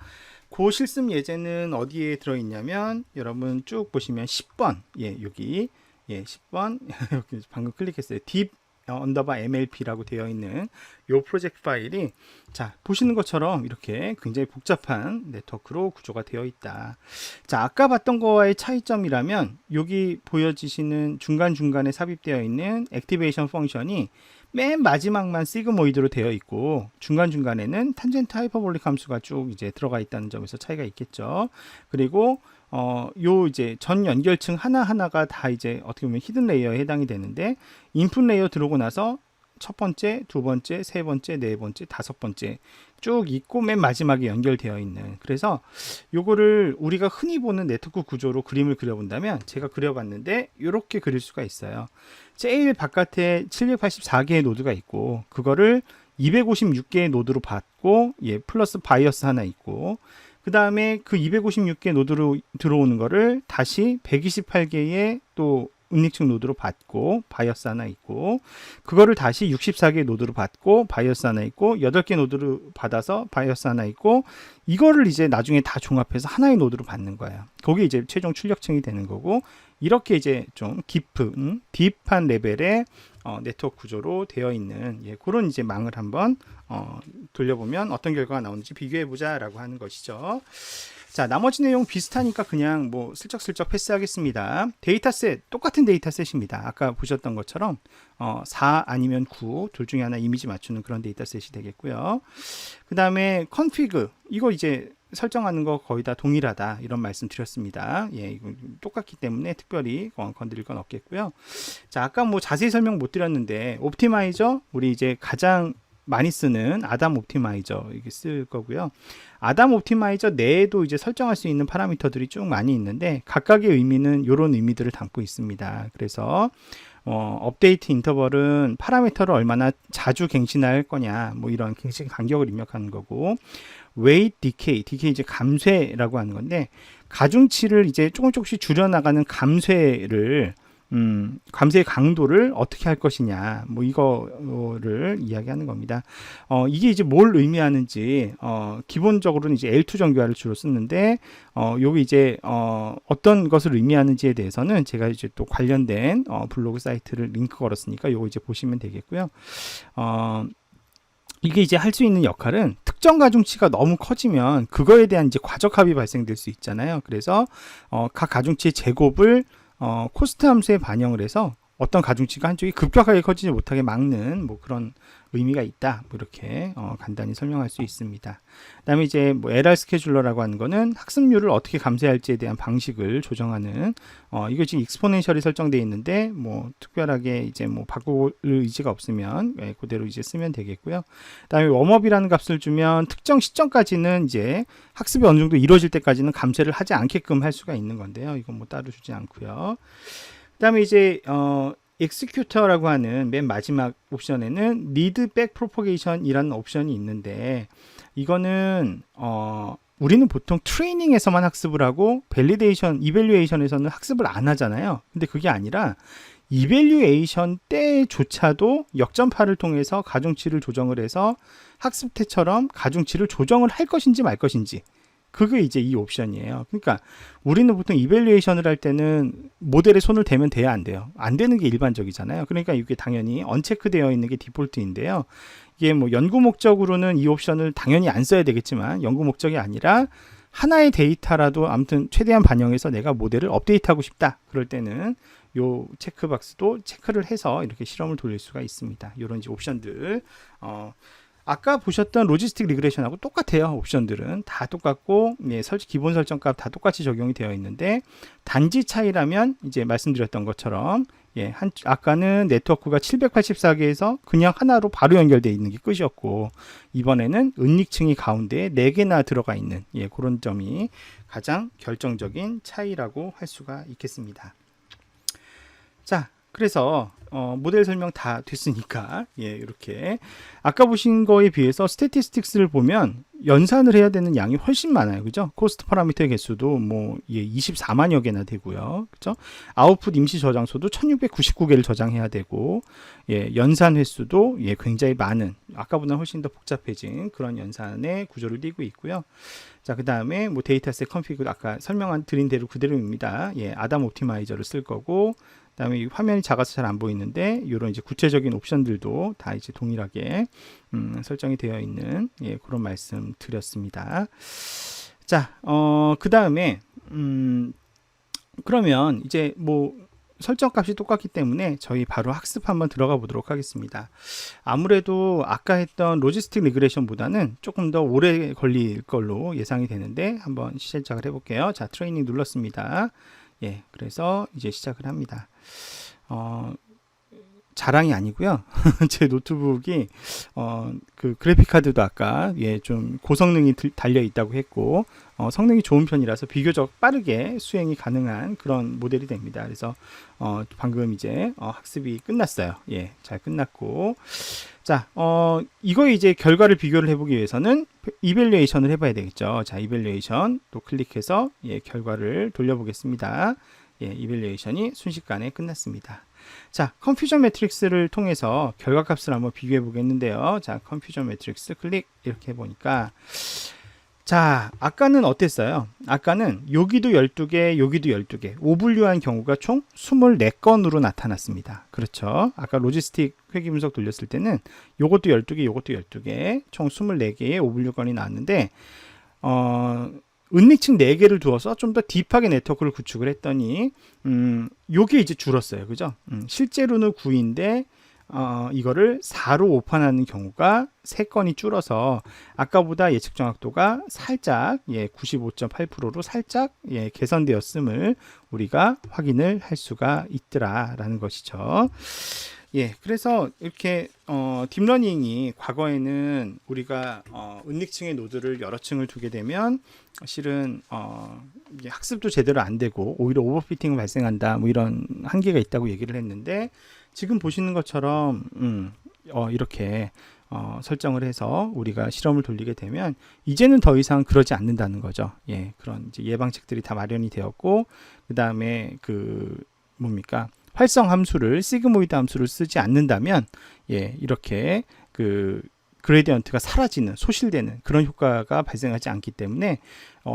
그 실습 예제는 어디에 들어있냐면, 여러분 쭉 보시면 10번, 예, 여기, 예, 10번 여기 방금 클릭했어요. deep MLP라고 되어 있는 요 프로젝트 파일이, 자, 보시는 것처럼 이렇게 굉장히 복잡한 네트워크로 구조가 되어 있다. 자, 아까 봤던 거와의 차이점이라면, 여기 보여지시는 중간중간에 삽입되어 있는 액티베이션 펑션이 맨 마지막만 시그모이드로 되어 있고 중간중간에는 탄젠트 하이퍼볼릭 함수가 쭉 이제 들어가 있다는 점에서 차이가 있겠죠. 그리고 요 이제 전 연결층 하나하나가 다 이제 어떻게 보면 히든 레이어에 해당이 되는데 인풋 레이어 들어오고 나서 첫 번째, 두 번째, 세 번째, 네 번째, 다섯 번째 쭉 있고 맨 마지막에 연결되어 있는, 그래서 요거를 우리가 흔히 보는 네트워크 구조로 그림을 그려본다면 제가 그려봤는데 이렇게 그릴 수가 있어요. 제일 바깥에 784개의 노드가 있고 그거를 256개의 노드로 받고 플러스 바이어스 하나 있고 그 다음에 그 256개 노드로 들어오는 거를 다시 128개의 또 은닉층 노드로 받고 바이어스 하나 있고 그거를 다시 64개 노드로 받고 바이어스 하나 있고 8개 노드로 받아서 바이어스 하나 있고 이거를 이제 나중에 다 종합해서 하나의 노드로 받는 거예요. 거기 이제 최종 출력층이 되는 거고 이렇게 이제 좀 깊은 딥한 레벨의 네트워크 구조로 되어 있는 그런 이제 망을 한번 돌려보면 어떤 결과가 나오는지 비교해 보자라고 하는 것이죠. 자, 나머지 내용 비슷하니까 그냥 뭐 슬쩍슬쩍 패스하겠습니다. 데이터셋 똑같은 데이터셋입니다. 아까 보셨던 것처럼 4 아니면 9 둘 중에 하나 이미지 맞추는 그런 데이터셋이 되겠고요. 그 다음에 컨피그 이거 이제 설정하는 거 거의 다 동일하다 이런 말씀 드렸습니다. 이거 똑같기 때문에 특별히 건드릴 건 없겠고요. 자, 아까 뭐 자세히 설명 못 드렸는데 옵티마이저 우리 이제 가장 많이 쓰는 아담 옵티마이저 이게 쓸 거고요. 아담 옵티마이저 내에도 이제 설정할 수 있는 파라미터들이 쭉 많이 있는데 각각의 의미는 이런 의미들을 담고 있습니다. 그래서 업데이트 인터벌은 파라미터를 얼마나 자주 갱신할 거냐 뭐 이런 갱신 간격을 입력하는 거고 weight decay 이제 감쇄라고 하는 건데 가중치를 이제 조금씩 줄여나가는 감쇄의 강도를 어떻게 할 것이냐 뭐 이거를 이야기하는 겁니다. 이게 이제 뭘 의미하는지 기본적으로는 이제 L2 정교화를 주로 쓰는데 여기 이제 어떤 것을 의미하는지에 대해서는 제가 이제 또 관련된 블로그 사이트를 링크 걸었으니까 요거 이제 보시면 되겠고요. 이게 이제 할 수 있는 역할은 특정 가중치가 너무 커지면 그거에 대한 이제 과적합이 발생될 수 있잖아요. 그래서 각 가중치의 제곱을 코스트 함수에 반영을 해서 어떤 가중치가 한쪽이 급격하게 커지지 못하게 막는 뭐 그런 의미가 있다. 뭐 이렇게 간단히 설명할 수 있습니다. 그다음에 이제 뭐 LR 스케줄러라고 하는 거는 학습률을 어떻게 감쇄할지에 대한 방식을 조정하는 이거 지금 익스포넨셜이 설정되어 있는데 뭐 특별하게 이제 뭐 바꿀 의지가 없으면 그대로 이제 쓰면 되겠고요. 그다음에 웜업이라는 값을 주면 특정 시점까지는 이제 학습이 어느 정도 이루어질 때까지는 감쇄를 하지 않게끔 할 수가 있는 건데요. 이건 뭐 따로 주지 않고요. 그다음에 이제 executor라고 하는 맨 마지막 옵션에는 read back propagation이라는 옵션이 있는데 이거는 우리는 보통 트레이닝에서만 학습을 하고 밸리데이션, 이밸류에이션에서는 학습을 안 하잖아요. 근데 그게 아니라 이밸류에이션 때조차도 역전파를 통해서 가중치를 조정을 해서 학습 때처럼 가중치를 조정을 할 것인지 말 것인지 그게 이제 이 옵션이에요. 그러니까 우리는 보통 이밸류에이션을 할 때는 모델에 손을 대면 돼야 안 돼요. 안 되는 게 일반적이잖아요. 그러니까 이게 당연히 언체크 되어 있는 게 디폴트인데요. 이게 뭐 연구 목적으로는 이 옵션을 당연히 안 써야 되겠지만 연구 목적이 아니라 하나의 데이터라도 아무튼 최대한 반영해서 내가 모델을 업데이트하고 싶다. 그럴 때는 요 체크박스도 체크를 해서 이렇게 실험을 돌릴 수가 있습니다. 이런 이제 옵션들 아까 보셨던 로지스틱 리그레션하고 똑같아요. 옵션들은 다 똑같고 기본 설정값 다 똑같이 적용이 되어 있는데 단지 차이라면 이제 말씀드렸던 것처럼 아까는 네트워크가 784개에서 그냥 하나로 바로 연결되어 있는 게 끝이었고 이번에는 은닉층이 가운데에 4개나 들어가 있는 그런 점이 가장 결정적인 차이라고 할 수가 있겠습니다. 자, 그래서 모델 설명 다 됐으니까 이렇게 아까 보신 거에 비해서 스태티스틱스를 보면 연산을 해야 되는 양이 훨씬 많아요. 그죠? 코스트 파라미터의 개수도 뭐 24만여 개나 되고요. 그죠? 아웃풋 임시 저장소도 1699개를 저장해야 되고 연산 횟수도 굉장히 많은 아까보다 훨씬 더 복잡해진 그런 연산의 구조를 띠고 있고요. 자, 그다음에 뭐 데이터셋 컨피그 아까 드린 대로 그대로입니다. 아담 옵티마이저를 쓸 거고 그다음에 화면이 작아서 잘 안 보이는데 이런 이제 구체적인 옵션들도 다 이제 동일하게 설정이 되어 있는 그런 말씀 드렸습니다. 자, 그다음에 그러면 이제 뭐 설정 값이 똑같기 때문에 저희 바로 학습 한번 들어가 보도록 하겠습니다. 아무래도 아까 했던 로지스틱 리그레션보다는 조금 더 오래 걸릴 걸로 예상이 되는데 한번 시작을 해볼게요. 자, 트레이닝 눌렀습니다. 예, 그래서 이제 시작을 합니다. 자랑이 아니고요. 제 노트북이 그 그래픽 카드도 아까 좀 고성능이 달려 있다고 했고 성능이 좋은 편이라서 비교적 빠르게 수행이 가능한 그런 모델이 됩니다. 그래서 방금 이제 학습이 끝났어요. 예, 잘 끝났고, 자, 이거 이제 결과를 비교를 해보기 위해서는 이밸류에이션을 해봐야 되겠죠. 자, 이밸류에이션 또 클릭해서 결과를 돌려보겠습니다. 예, 이밸류에이션이 순식간에 끝났습니다. 자, 컨퓨전 매트릭스를 통해서 결과값을 한번 비교해 보겠는데요. 자, 컨퓨전 매트릭스 클릭 이렇게 해보니까, 자, 아까는 어땠어요? 아까는 여기도 12개, 여기도 12개, 오분류한 경우가 총 24건으로 나타났습니다. 그렇죠? 아까 로지스틱 회귀 분석 돌렸을 때는 요것도 12개, 요것도 12개, 총 24개의 오분류건이 나왔는데, 은닉층 4개를 두어서 좀 더 딥하게 네트워크를 구축을 했더니 요게 이제 줄었어요. 그죠? 실제로는 9인데 이거를 4로 오판하는 경우가 3건이 줄어서 아까보다 예측 정확도가 살짝 95.8%로 살짝 개선되었음을 우리가 확인을 할 수가 있더라라는 것이죠. 예, 그래서 이렇게 딥러닝이 과거에는 우리가 은닉층의 노드를 여러 층을 두게 되면 실은 이게 학습도 제대로 안 되고 오히려 오버피팅이 발생한다, 뭐 이런 한계가 있다고 얘기를 했는데, 지금 보시는 것처럼 이렇게 설정을 해서 우리가 실험을 돌리게 되면 이제는 더 이상 그러지 않는다는 거죠. 예, 그런 이제 예방책들이 다 마련이 되었고, 그 다음에 뭡니까? 활성 함수를, 시그모이드 함수를 쓰지 않는다면, 이렇게 그레디언트가 사라지는, 소실되는 그런 효과가 발생하지 않기 때문에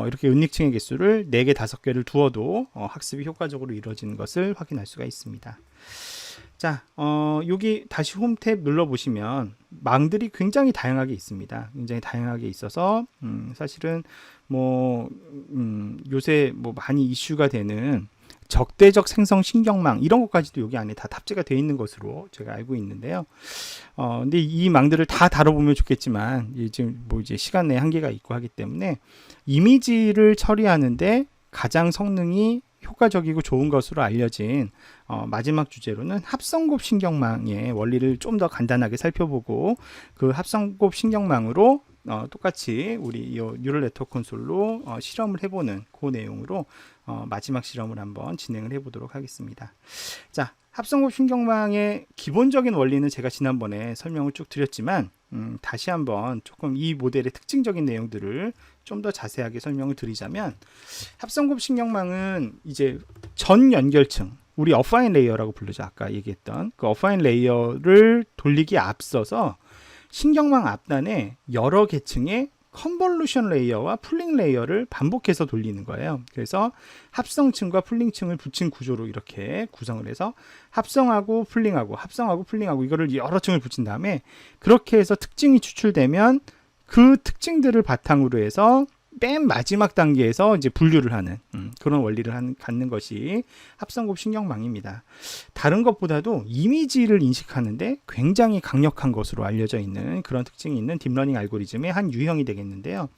이렇게 은닉층의 개수를 4개, 5개를 두어도 학습이 효과적으로 이루어지는 것을 확인할 수가 있습니다. 자, 여기 다시 홈 탭 눌러보시면 망들이 굉장히 다양하게 있습니다. 굉장히 다양하게 있어서 사실은 요새 많이 이슈가 되는 적대적 생성 신경망 이런 것까지도 여기 안에 다 탑재가 되어 있는 것으로 제가 알고 있는데요. 근데 이 망들을 다 다뤄보면 좋겠지만 지금 이제 시간 내 한계가 있고 하기 때문에 이미지를 처리하는데 가장 성능이 효과적이고 좋은 것으로 알려진 마지막 주제로는 합성곱 신경망의 원리를 좀 더 간단하게 살펴보고, 그 합성곱 신경망으로 똑같이 우리 이 뉴럴 네트워크 콘솔로 실험을 해보는 그 내용으로 마지막 실험을 한번 진행을 해보도록 하겠습니다. 자, 합성곱 신경망의 기본적인 원리는 제가 지난번에 설명을 쭉 드렸지만 다시 한번 조금 이 모델의 특징적인 내용들을 좀 더 자세하게 설명을 드리자면, 합성곱 신경망은 이제 전 연결층, 우리 어파인 레이어라고 부르죠. 아까 얘기했던 그 어파인 레이어를 돌리기에 앞서서 신경망 앞단에 여러 계층의 컨볼루션 레이어와 풀링 레이어를 반복해서 돌리는 거예요. 그래서 합성층과 풀링층을 붙인 구조로 이렇게 구성을 해서 합성하고 풀링하고 합성하고 풀링하고 이거를 여러 층을 붙인 다음에 그렇게 해서 특징이 추출되면 그 특징들을 바탕으로 해서 맨 마지막 단계에서 이제 분류를 하는 그런 원리를 갖는 것이 합성곱 신경망입니다. 다른 것보다도 이미지를 인식하는데 굉장히 강력한 것으로 알려져 있는 그런 특징이 있는 딥러닝 알고리즘의 한 유형이 되겠는데요.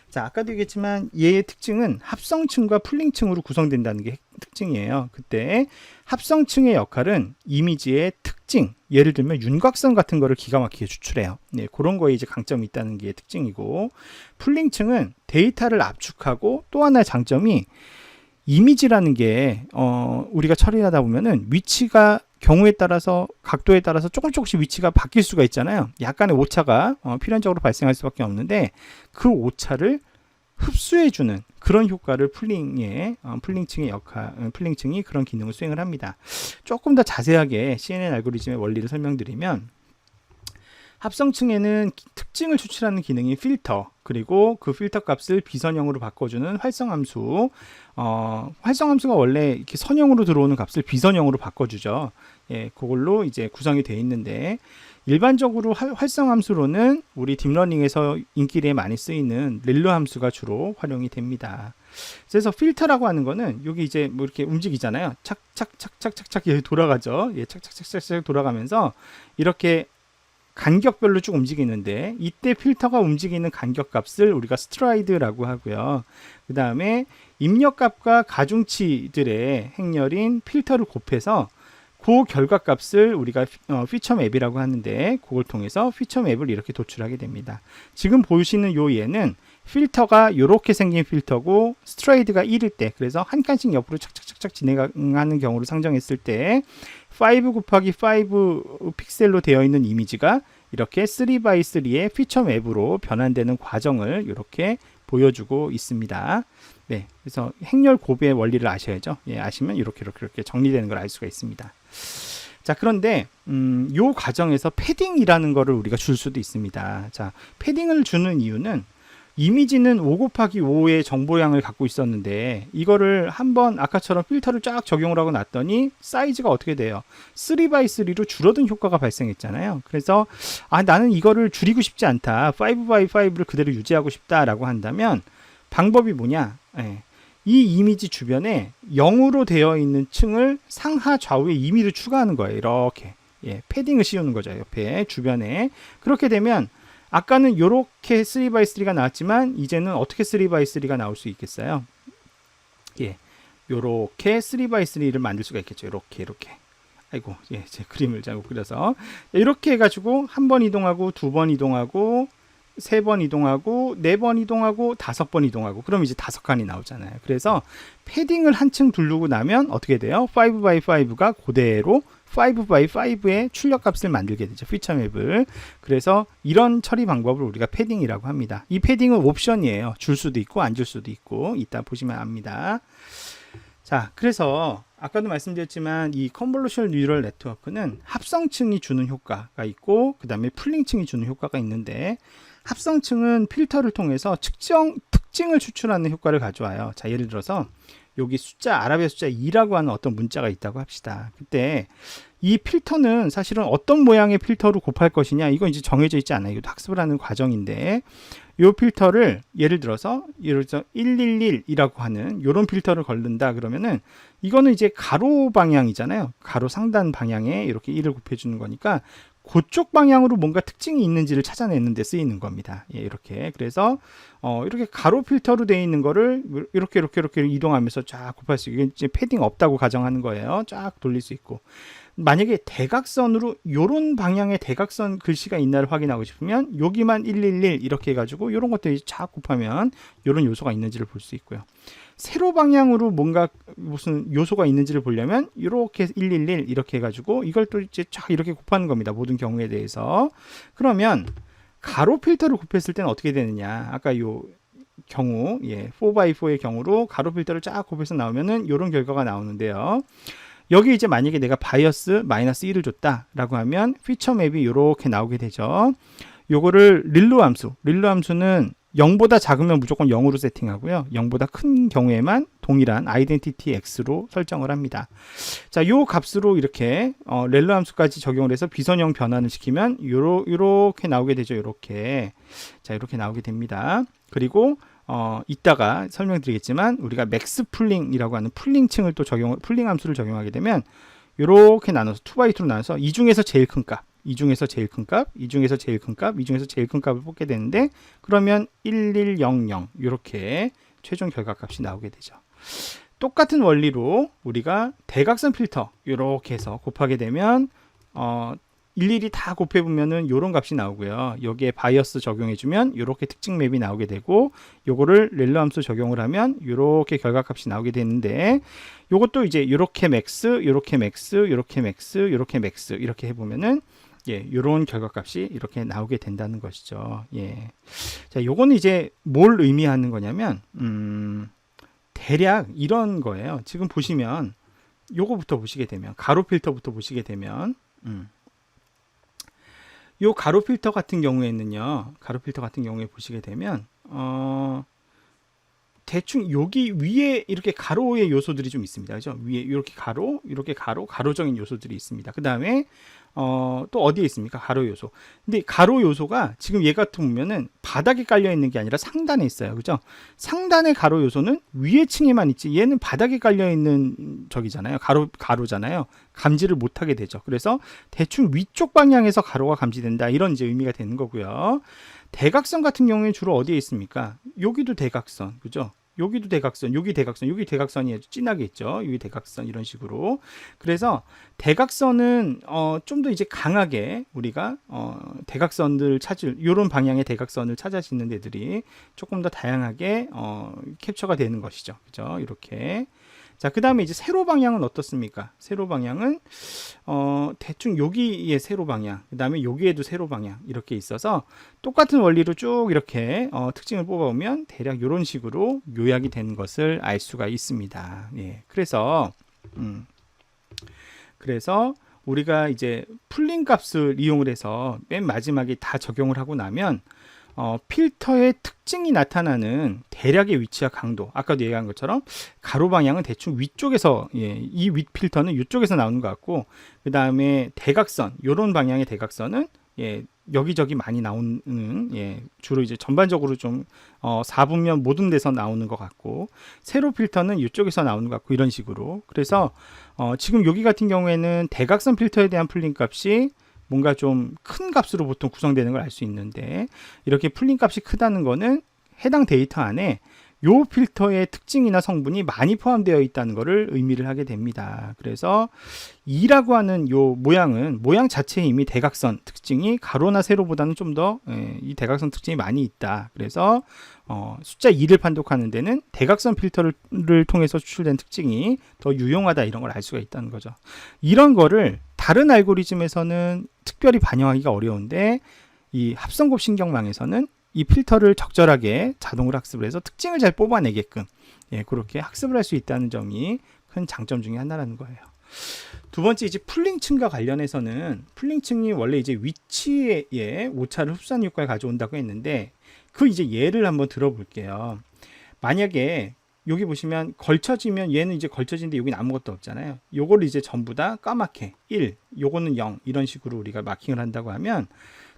자, 아까도 얘기했지만 얘의 특징은 합성층과 풀링층으로 구성된다는 게 특징이에요. 그때 합성층의 역할은 이미지의 특징, 예를 들면 윤곽선 같은 거를 기가 막히게 추출해요. 그런 거에 이제 강점이 있다는 게 특징이고, 풀링층은 데이터를 압축하고 또 하나의 장점이 이미지라는 게 우리가 처리하다 보면은 위치가 경우에 따라서 각도에 따라서 조금씩 위치가 바뀔 수가 있잖아요. 약간의 오차가 필연적으로 발생할 수밖에 없는데 그 오차를 흡수해주는 그런 효과를 풀링층이 그런 기능을 수행을 합니다. 조금 더 자세하게 CNN 알고리즘의 원리를 설명드리면, 합성층에는 특징을 추출하는 기능이 필터, 그리고 그 필터 값을 비선형으로 바꿔주는 활성함수. 활성함수가 원래 이렇게 선형으로 들어오는 값을 비선형으로 바꿔주죠. 예, 그걸로 이제 구성이 되어 있는데, 일반적으로 활성함수로는 우리 딥러닝에서 인기리에 많이 쓰이는 릴러 함수가 주로 활용이 됩니다. 그래서 필터라고 하는 거는 여기 이제 뭐 이렇게 움직이잖아요. 착착착착착착 이렇게 돌아가죠. 예, 착착착착착 돌아가면서 이렇게 간격별로 쭉 움직이는데, 이때 필터가 움직이는 간격값을 우리가 스트라이드라고 하고요. 그 다음에 입력값과 가중치들의 행렬인 필터를 곱해서 그 결과값을 우리가 피처 맵이라고 하는데, 그걸 통해서 피처 맵을 이렇게 도출하게 됩니다. 지금 보시는 요 얘는 필터가 이렇게 생긴 필터고, 스트라이드가 1일 때, 그래서 한 칸씩 옆으로 착착착착 진행하는 경우를 상정했을 때 5 곱하기 5 픽셀로 되어 있는 이미지가 이렇게 3x3의 피처 맵으로 변환되는 과정을 이렇게 보여주고 있습니다. 네, 그래서 행렬 곱의 원리를 아셔야죠. 예, 아시면 이렇게 정리되는 걸 알 수가 있습니다. 자, 그런데 요 과정에서 패딩이라는 거를 우리가 줄 수도 있습니다. 자, 패딩을 주는 이유는, 이미지는 5 곱하기 5의 정보량을 갖고 있었는데, 이거를 한번 아까처럼 필터를 쫙 적용을 하고 놨더니 사이즈가 어떻게 돼요? 3x3로 줄어든 효과가 발생했잖아요. 그래서 나는 이거를 줄이고 싶지 않다, 5x5를 그대로 유지하고 싶다라고 한다면 방법이 뭐냐? 예, 이 이미지 주변에 0으로 되어 있는 층을 상하 좌우에 임의로 추가하는 거예요. 이렇게, 예, 패딩을 씌우는 거죠, 옆에 주변에. 그렇게 되면 아까는 이렇게 3x3가 나왔지만 이제는 어떻게 3x3가 나올 수 있겠어요? 예, 요렇게 3x3를 만들 수가 있겠죠. 이렇게. 아이고, 예, 제 그림을 잘못 그려서. 이렇게 해가지고 한 번 이동하고, 두 번 이동하고, 세 번 이동하고, 네 번 이동하고, 5번 이동하고, 그럼 이제 5칸이 나오잖아요. 그래서 패딩을 한층 두르고 나면 어떻게 돼요? 5x5가 그대로 5x5의 출력값을 만들게 되죠. 피처 맵을. 그래서 이런 처리 방법을 우리가 패딩이라고 합니다. 이 패딩은 옵션이에요. 줄 수도 있고 안 줄 수도 있고, 이따 보시면 압니다. 자, 그래서 아까도 말씀드렸지만 이 컨볼루션 뉴럴 네트워크는 합성층이 주는 효과가 있고, 그 다음에 풀링층이 주는 효과가 있는데, 합성층은 필터를 통해서 특징을 추출하는 효과를 가져와요. 자, 예를 들어서 여기 아라비아 숫자 2라고 하는 어떤 문자가 있다고 합시다. 그때 이 필터는 사실은 어떤 모양의 필터로 곱할 것이냐, 이건 이제 정해져 있지 않아요. 이것도 학습을 하는 과정인데, 이 필터를 예를 들어서 111이라고 하는 이런 필터를 걸른다 그러면은, 이거는 이제 가로 방향이잖아요. 가로 상단 방향에 이렇게 1을 곱해주는 거니까 그쪽 방향으로 뭔가 특징이 있는지를 찾아내는 데 쓰이는 겁니다. 예, 이렇게. 그래서 이렇게 가로 필터로 되어 있는 거를 이렇게 이동하면서 쫙 곱할 수 있고, 이제 패딩 없다고 가정하는 거예요. 쫙 돌릴 수 있고, 만약에 대각선으로 요런 방향의 대각선 글씨가 있나를 확인하고 싶으면 여기만 111 이렇게 해가지고 요런 것들 쫙 곱하면 요런 요소가 있는지를 볼 수 있고요. 세로 방향으로 뭔가 무슨 요소가 있는지를 보려면 이렇게 111 이렇게 해가지고 이걸 또 이제 쫙 이렇게 곱하는 겁니다. 모든 경우에 대해서. 그러면 가로 필터를 곱했을 때는 어떻게 되느냐? 아까 요 경우, 예, 4x4의 경우로 가로 필터를 쫙 곱해서 나오면은 이런 결과가 나오는데요. 여기 이제 만약에 내가 바이어스 -1을 줬다라고 하면 피처 맵이 이렇게 나오게 되죠. 요거를 릴루 함수는 0보다 작으면 무조건 0으로 세팅하고요. 0보다 큰 경우에만 동일한 아이덴티티 X로 설정을 합니다. 자, 요 값으로 이렇게 렐러 함수까지 적용을 해서 비선형 변환을 시키면 요렇게 나오게 되죠. 요렇게. 자, 이렇게 나오게 됩니다. 그리고 이따가 설명드리겠지만 우리가 맥스 풀링이라고 하는 풀링층을 또 풀링 함수를 적용하게 되면 이렇게 나눠서 2x2로 나눠서 이 중에서 제일 큰 값, 이 중에서 제일 큰 값, 이 중에서 제일 큰 값, 이 중에서 제일 큰 값을 뽑게 되는데, 그러면 1100 이렇게 최종 결과값이 나오게 되죠. 똑같은 원리로 우리가 대각선 필터 이렇게 해서 곱하게 되면 일일이 다 곱해보면은 요런 값이 나오고요. 여기에 바이어스 적용해주면 이렇게 특징 맵이 나오게 되고, 요거를 렐러 함수 적용을 하면 이렇게 결과값이 나오게 되는데, 요것도 이제 이렇게 맥스, 이렇게 맥스, 이렇게 맥스, 이렇게 맥스 이렇게 해보면은 예, 요런 결과값이 이렇게 나오게 된다는 것이죠. 예. 자, 요거는 이제 뭘 의미하는 거냐면 대략 이런 거예요. 지금 보시면 요거부터 보시게 되면, 가로 필터부터 보시게 되면 요 가로 필터 같은 경우에는요. 가로 필터 같은 경우에 보시게 되면 대충 여기 위에 이렇게 가로의 요소들이 좀 있습니다. 그죠? 위에 이렇게 가로, 이렇게 가로, 가로적인 요소들이 있습니다. 그 다음에 또 어디에 있습니까? 가로 요소. 근데 가로 요소가 지금 얘 같은 보면은 바닥에 깔려 있는 게 아니라 상단에 있어요. 그죠? 상단의 가로 요소는 위에 층에만 있지 얘는 바닥에 깔려 있는 저기잖아요. 가로잖아요. 감지를 못 하게 되죠. 그래서 대충 위쪽 방향에서 가로가 감지된다. 이런 이제 의미가 되는 거고요. 대각선 같은 경우에 주로 어디에 있습니까? 여기도 대각선. 그죠? 여기도 대각선, 여기 대각선, 여기 대각선이 아주 진하게 있죠. 여기 대각선 이런 식으로. 그래서 대각선은 좀 더 이제 강하게 우리가 대각선들 찾을 이런 방향의 대각선을 찾아 짓는 애들이 조금 더 다양하게 캡처가 되는 것이죠. 그죠? 이렇게. 자, 그 다음에 이제 세로 방향은 어떻습니까? 세로 방향은 대충 여기에 세로 방향, 그 다음에 여기에도 세로 방향 이렇게 있어서 똑같은 원리로 쭉 이렇게 특징을 뽑아오면 대략 이런 식으로 요약이 되는 것을 알 수가 있습니다. 예, 그래서 우리가 이제 풀링 값을 이용을 해서 맨 마지막에 다 적용을 하고 나면 필터의 특징이 나타나는 대략의 위치와 강도, 아까도 얘기한 것처럼 가로 방향은 대충 위쪽에서, 이 윗 필터는 이쪽에서 나오는 것 같고, 그 다음에 대각선, 요런 방향의 대각선은 여기저기 많이 나오는, 주로 이제 전반적으로 좀 4분면 모든 데서 나오는 것 같고, 세로 필터는 이쪽에서 나오는 것 같고, 이런 식으로. 그래서 지금 여기 같은 경우에는 대각선 필터에 대한 풀링 값이 뭔가 좀 큰 값으로 보통 구성되는 걸 알 수 있는데, 이렇게 풀링 값이 크다는 거는 해당 데이터 안에 요 필터의 특징이나 성분이 많이 포함되어 있다는 것을 의미를 하게 됩니다. 그래서 2라고 하는 요 모양 자체에 이미 대각선 특징이 가로나 세로보다는 좀 더 이 대각선 특징이 많이 있다. 그래서 숫자 2를 판독하는 데는 대각선 필터를 통해서 추출된 특징이 더 유용하다, 이런 걸 알 수가 있다는 거죠. 이런 거를 다른 알고리즘에서는 특별히 반영하기가 어려운데, 이 합성곱 신경망에서는 이 필터를 적절하게 자동으로 학습을 해서 특징을 잘 뽑아내게끔 그렇게 학습을 할 수 있다는 점이 큰 장점 중에 하나라는 거예요. 두 번째, 이제 풀링층과 관련해서는 풀링층이 원래 이제 위치에 오차를 흡수하는 효과를 가져온다고 했는데, 그 이제 예를 한번 들어볼게요. 만약에 여기 보시면 걸쳐지면 얘는 이제 걸쳐지는데 여기는 아무것도 없잖아요. 요거를 이제 전부 다 까맣게 1, 요거는 0 이런 식으로 우리가 마킹을 한다고 하면,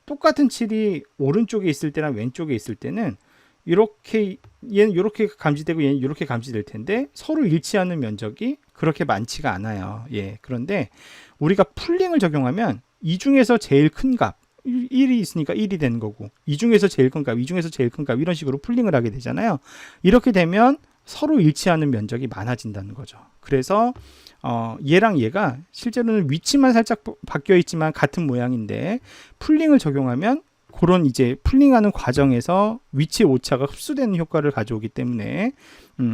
똑같은 칠이 오른쪽에 있을 때랑 왼쪽에 있을 때는 이렇게 얘는 이렇게 감지되고 얘는 이렇게 감지될 텐데 서로 일치하는 면적이 그렇게 많지가 않아요. 그런데 우리가 풀링을 적용하면 이 중에서 제일 큰 값 1이 있으니까 1이 되는 거고, 이 중에서 제일 큰 값, 이 중에서 제일 큰 값, 이런 식으로 풀링을 하게 되잖아요. 이렇게 되면 서로 일치하는 면적이 많아진다는 거죠. 그래서 얘랑 얘가 실제로는 위치만 살짝 바뀌어 있지만 같은 모양인데, 풀링을 적용하면 그런 이제 풀링하는 과정에서 위치 오차가 흡수되는 효과를 가져오기 때문에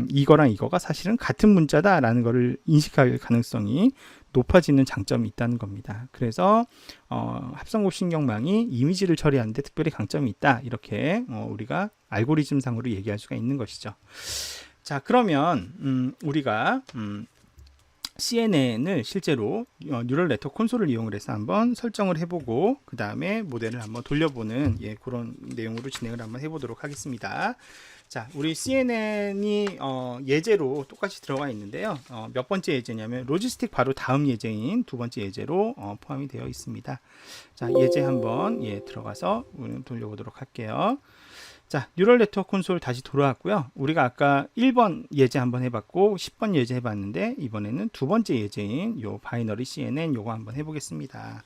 이거랑 이거가 사실은 같은 문자다라는 것을 인식할 가능성이 높아지는 장점이 있다는 겁니다. 그래서 합성곱 신경망이 이미지를 처리하는데 특별히 강점이 있다, 이렇게 우리가 알고리즘상으로 얘기할 수가 있는 것이죠. 자, 그러면 우리가 CNN을 실제로 뉴럴 네트워크 콘솔을 이용을 해서 한번 설정을 해보고, 그 다음에 모델을 한번 돌려보는 그런 내용으로 진행을 한번 해보도록 하겠습니다. 자, 우리 CNN이 예제로 똑같이 들어가 있는데요. 몇 번째 예제냐면 로지스틱 바로 다음 예제인 두 번째 예제로 포함이 되어 있습니다. 자, 예제 한번 들어가서 돌려보도록 할게요. 자, 뉴럴 네트워크 콘솔 다시 돌아왔고요. 우리가 아까 1번 예제 한번 해봤고 10번 예제 해봤는데, 이번에는 두 번째 예제인 요 바이너리 CNN 요거 한번 해보겠습니다.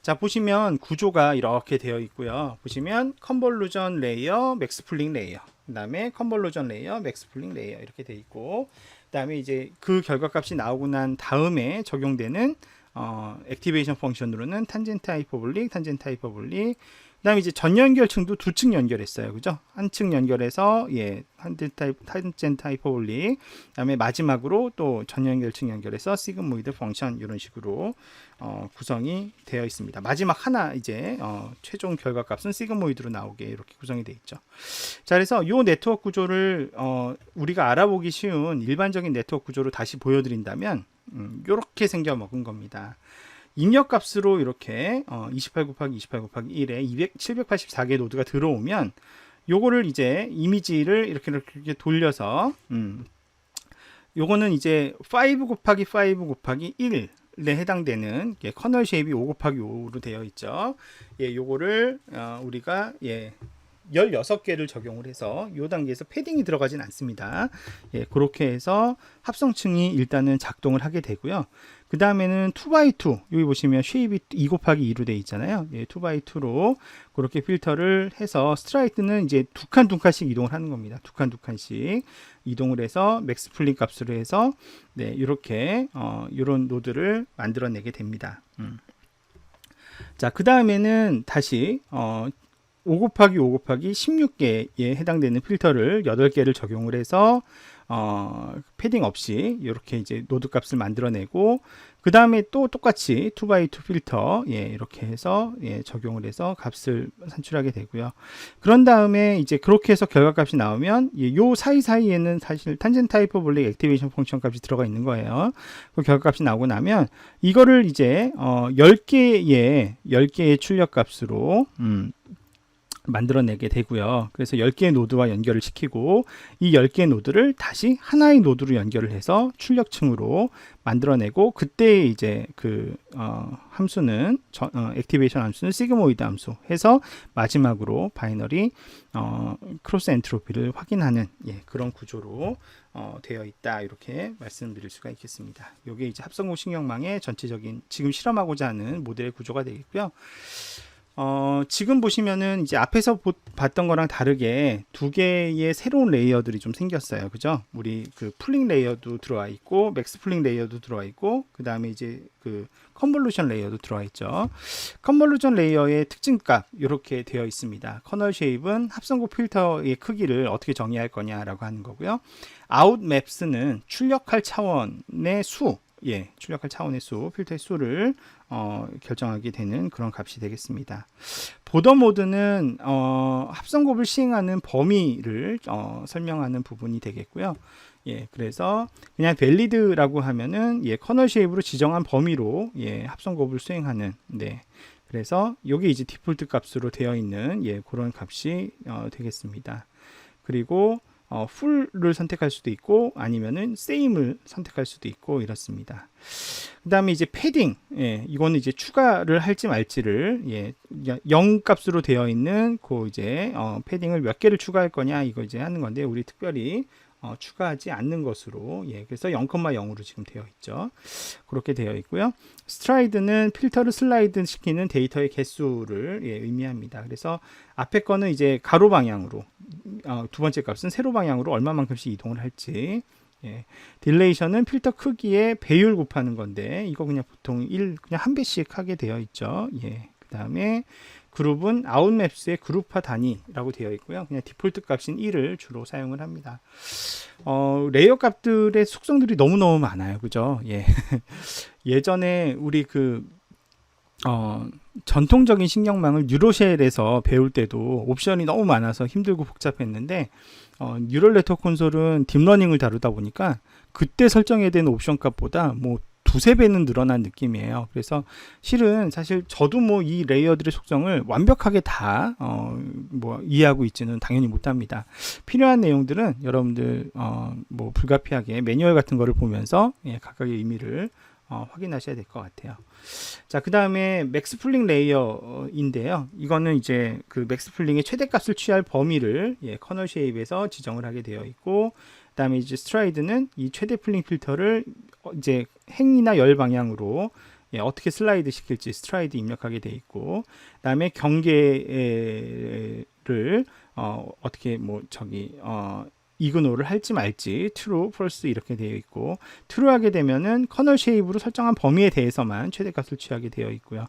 자, 보시면 구조가 이렇게 되어 있고요. 보시면 컨볼루전 레이어, 맥스 풀링 레이어, 그 다음에 컨볼루전 레이어, 맥스 풀링 레이어 이렇게 되어 있고, 그 다음에 이제 그 결과값이 나오고 난 다음에 적용되는 액티베이션 펀션으로는 탄젠트 하이퍼볼릭, 탄젠트 하이퍼볼릭, 그 다음에 이제 전 연결층도 두 층 연결했어요. 그죠? 한 층 연결해서, 탄젠트 하이퍼볼릭, 그 다음에 마지막으로 또 전 연결층 연결해서 시그모이드 펑션, 이런 식으로 구성이 되어 있습니다. 마지막 하나 이제 최종 결과값은 시그모이드로 나오게 이렇게 구성이 되어 있죠. 자, 그래서 이 네트워크 구조를 우리가 알아보기 쉬운 일반적인 네트워크 구조로 다시 보여드린다면 이렇게 생겨 먹은 겁니다. 입력값으로 이렇게 28 곱하기 28 곱하기 1에 784개의 노드가 들어오면 요거를 이제 이미지를 이렇게 돌려서 요거는 이제 5 곱하기 5 곱하기 1에 해당되는 커널 쉐입이 5 곱하기 5로 되어 있죠. 예, 요거를 우리가 16개를 적용을 해서 이 단계에서 패딩이 들어가진 않습니다. 예, 그렇게 해서 합성층이 일단은 작동을 하게 되고요. 그 다음에는 2x2, 여기 보시면 쉐입이 2 곱하기 2로 되어 있잖아요. 예, 2x2로 그렇게 필터를 해서 스트라이트는 이제 두 칸씩 이동을 하는 겁니다. 두 칸씩 이동을 해서 맥스 플링 값으로 해서 네, 이렇게 이런 노드를 만들어내게 됩니다. 자, 그 다음에는 다시 5 곱하기 5 곱하기 16개에 해당되는 필터를 8개를 적용을 해서 패딩 없이 이렇게 이제 노드 값을 만들어내고 그 다음에 또 똑같이 2x2 필터 이렇게 해서 적용을 해서 값을 산출하게 되고요. 그런 다음에 이제 그렇게 해서 결과값이 나오면 요 사이사이에는 사실 탄젠트 하이퍼볼릭 액티베이션 펑션 값이 들어가 있는 거예요. 그 결과값이 나오고 나면 이거를 이제 10개의 출력 값으로 만들어내게 되고요. 그래서 10개의 노드와 연결을 시키고 이 10개의 노드를 다시 하나의 노드로 연결을 해서 출력층으로 만들어내고 그때 이제 그 함수는 액티베이션 함수는 시그모이드 함수 해서 마지막으로 바이너리 크로스 엔트로피를 확인하는 그런 구조로 되어 있다, 이렇게 말씀드릴 수가 있겠습니다. 이게 이제 합성고 신경망의 전체적인 지금 실험하고자 하는 모델의 구조가 되겠고요. 지금 보시면은 이제 앞에서 봤던 거랑 다르게 두 개의 새로운 레이어들이 좀 생겼어요. 그죠? 우리 그 풀링 레이어도 들어와 있고, 맥스 풀링 레이어도 들어와 있고, 그 다음에 이제 그 컨볼루션 레이어도 들어와 있죠. 컨볼루션 레이어의 특징값, 이렇게 되어 있습니다. 커널 쉐입은 합성고 필터의 크기를 어떻게 정의할 거냐라고 하는 거고요. 아웃 맵스는 출력할 차원의 수, 출력할 차원의 수, 필터의 수를 결정하게 되는 그런 값이 되겠습니다. 보더 모드는 합성곱을 시행하는 범위를 설명하는 부분이 되겠고요. 그래서 그냥 밸리드라고 하면은 커널 쉐입으로 지정한 범위로 합성곱을 수행하는, 그래서 이게 이제 디폴트 값으로 되어 있는 그런 값이 되겠습니다. 그리고 풀을 선택할 수도 있고 아니면은 same을 선택할 수도 있고 이렇습니다. 그 다음에 이제 패딩, 이거는 이제 추가를 할지 말지를 0 값으로 되어 있는 그 이제 패딩을 몇 개를 추가할 거냐 이거 이제 하는 건데, 우리 특별히 추가하지 않는 것으로, 그래서 0,0으로 지금 되어 있죠. 그렇게 되어 있고요. 스트라이드는 필터를 슬라이드 시키는 데이터의 개수를 의미합니다. 그래서 앞에 거는 이제 가로 방향으로, 두 번째 값은 세로 방향으로 얼마만큼씩 이동을 할지, 딜레이션은 필터 크기의 배율 곱하는 건데, 이거 그냥 보통 그냥 한 배씩 하게 되어 있죠. 그 다음에 그룹은 아웃맵스의 그룹화 단위라고 되어 있고요. 그냥 디폴트 값인 1을 주로 사용을 합니다. 레이어 값들의 속성들이 너무너무 많아요. 그죠? 예전에 우리 전통적인 신경망을 뉴로쉘에서 배울 때도 옵션이 너무 많아서 힘들고 복잡했는데, 뉴럴 네트워크 콘솔은 딥러닝을 다루다 보니까 그때 설정해야 되는 옵션 값보다 뭐 두세 배는 늘어난 느낌이에요. 그래서 실은 사실 저도 뭐 이 레이어들의 속성을 완벽하게 다 이해하고 있지는 당연히 못합니다. 필요한 내용들은 여러분들 뭐 불가피하게 매뉴얼 같은 거를 보면서 각각의 의미를 확인하셔야 될 것 같아요. 자, 그 다음에 맥스 풀링 레이어인데요. 이거는 이제 그 맥스 풀링의 최대값을 취할 범위를 커널 쉐입에서 지정을 하게 되어 있고, 그 다음에 이제 스트라이드는 이 최대 풀링 필터를 이제 행이나 열 방향으로 어떻게 슬라이드 시킬지 스트라이드 입력하게 되어 있고, 그 다음에 경계를 어떻게 이그노를 할지 말지 true, false 이렇게 되어 있고, true 하게 되면은 커널 쉐입으로 설정한 범위에 대해서만 최대값을 취하게 되어 있고요.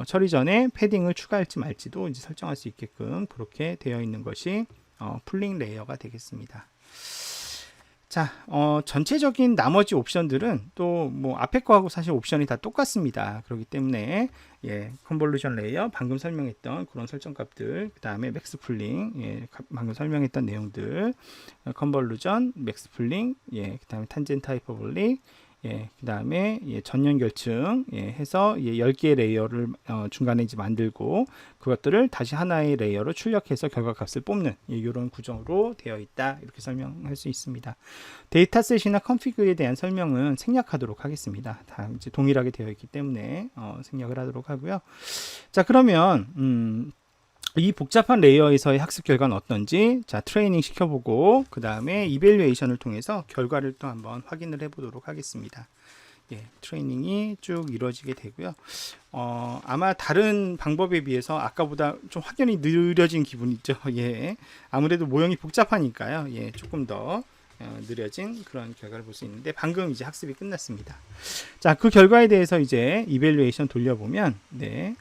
처리 전에 패딩을 추가할지 말지도 이제 설정할 수 있게끔 그렇게 되어 있는 것이 풀링 레이어가 되겠습니다. 자, 전체적인 나머지 옵션들은 또 뭐 앞에 거하고 사실 옵션이 다 똑같습니다. 그렇기 때문에 컨볼루션 레이어 방금 설명했던 그런 설정 값들, 그 다음에 맥스 풀링 방금 설명했던 내용들, 컨볼루션, 맥스 풀링, 그 다음에 탄젠트 하이퍼볼릭, 예, 그 다음에 예, 전연결층 예, 해서 예, 10개의 레이어를 중간에 이제 만들고 그것들을 다시 하나의 레이어로 출력해서 결과값을 뽑는 예, 이런 구조로 되어 있다. 이렇게 설명할 수 있습니다. 데이터셋이나 컨피그에 대한 설명은 생략하도록 하겠습니다. 다 이제 동일하게 되어 있기 때문에 생략을 하도록 하고요. 자, 그러면 이 복잡한 레이어에서의 학습 결과는 어떤지 자 트레이닝 시켜보고 그 다음에 이밸류에이션을 통해서 결과를 또 한번 확인을 해보도록 하겠습니다. 예, 트레이닝이 쭉 이루어지게 되고요. 아마 다른 방법에 비해서 아까보다 좀 확연히 느려진 기분이 있죠. 예, 아무래도 모형이 복잡하니까요. 예, 조금 더 느려진 그런 결과를 볼 수 있는데 방금 이제 학습이 끝났습니다. 자, 그 결과에 대해서 이제 이밸류에이션 돌려보면 네,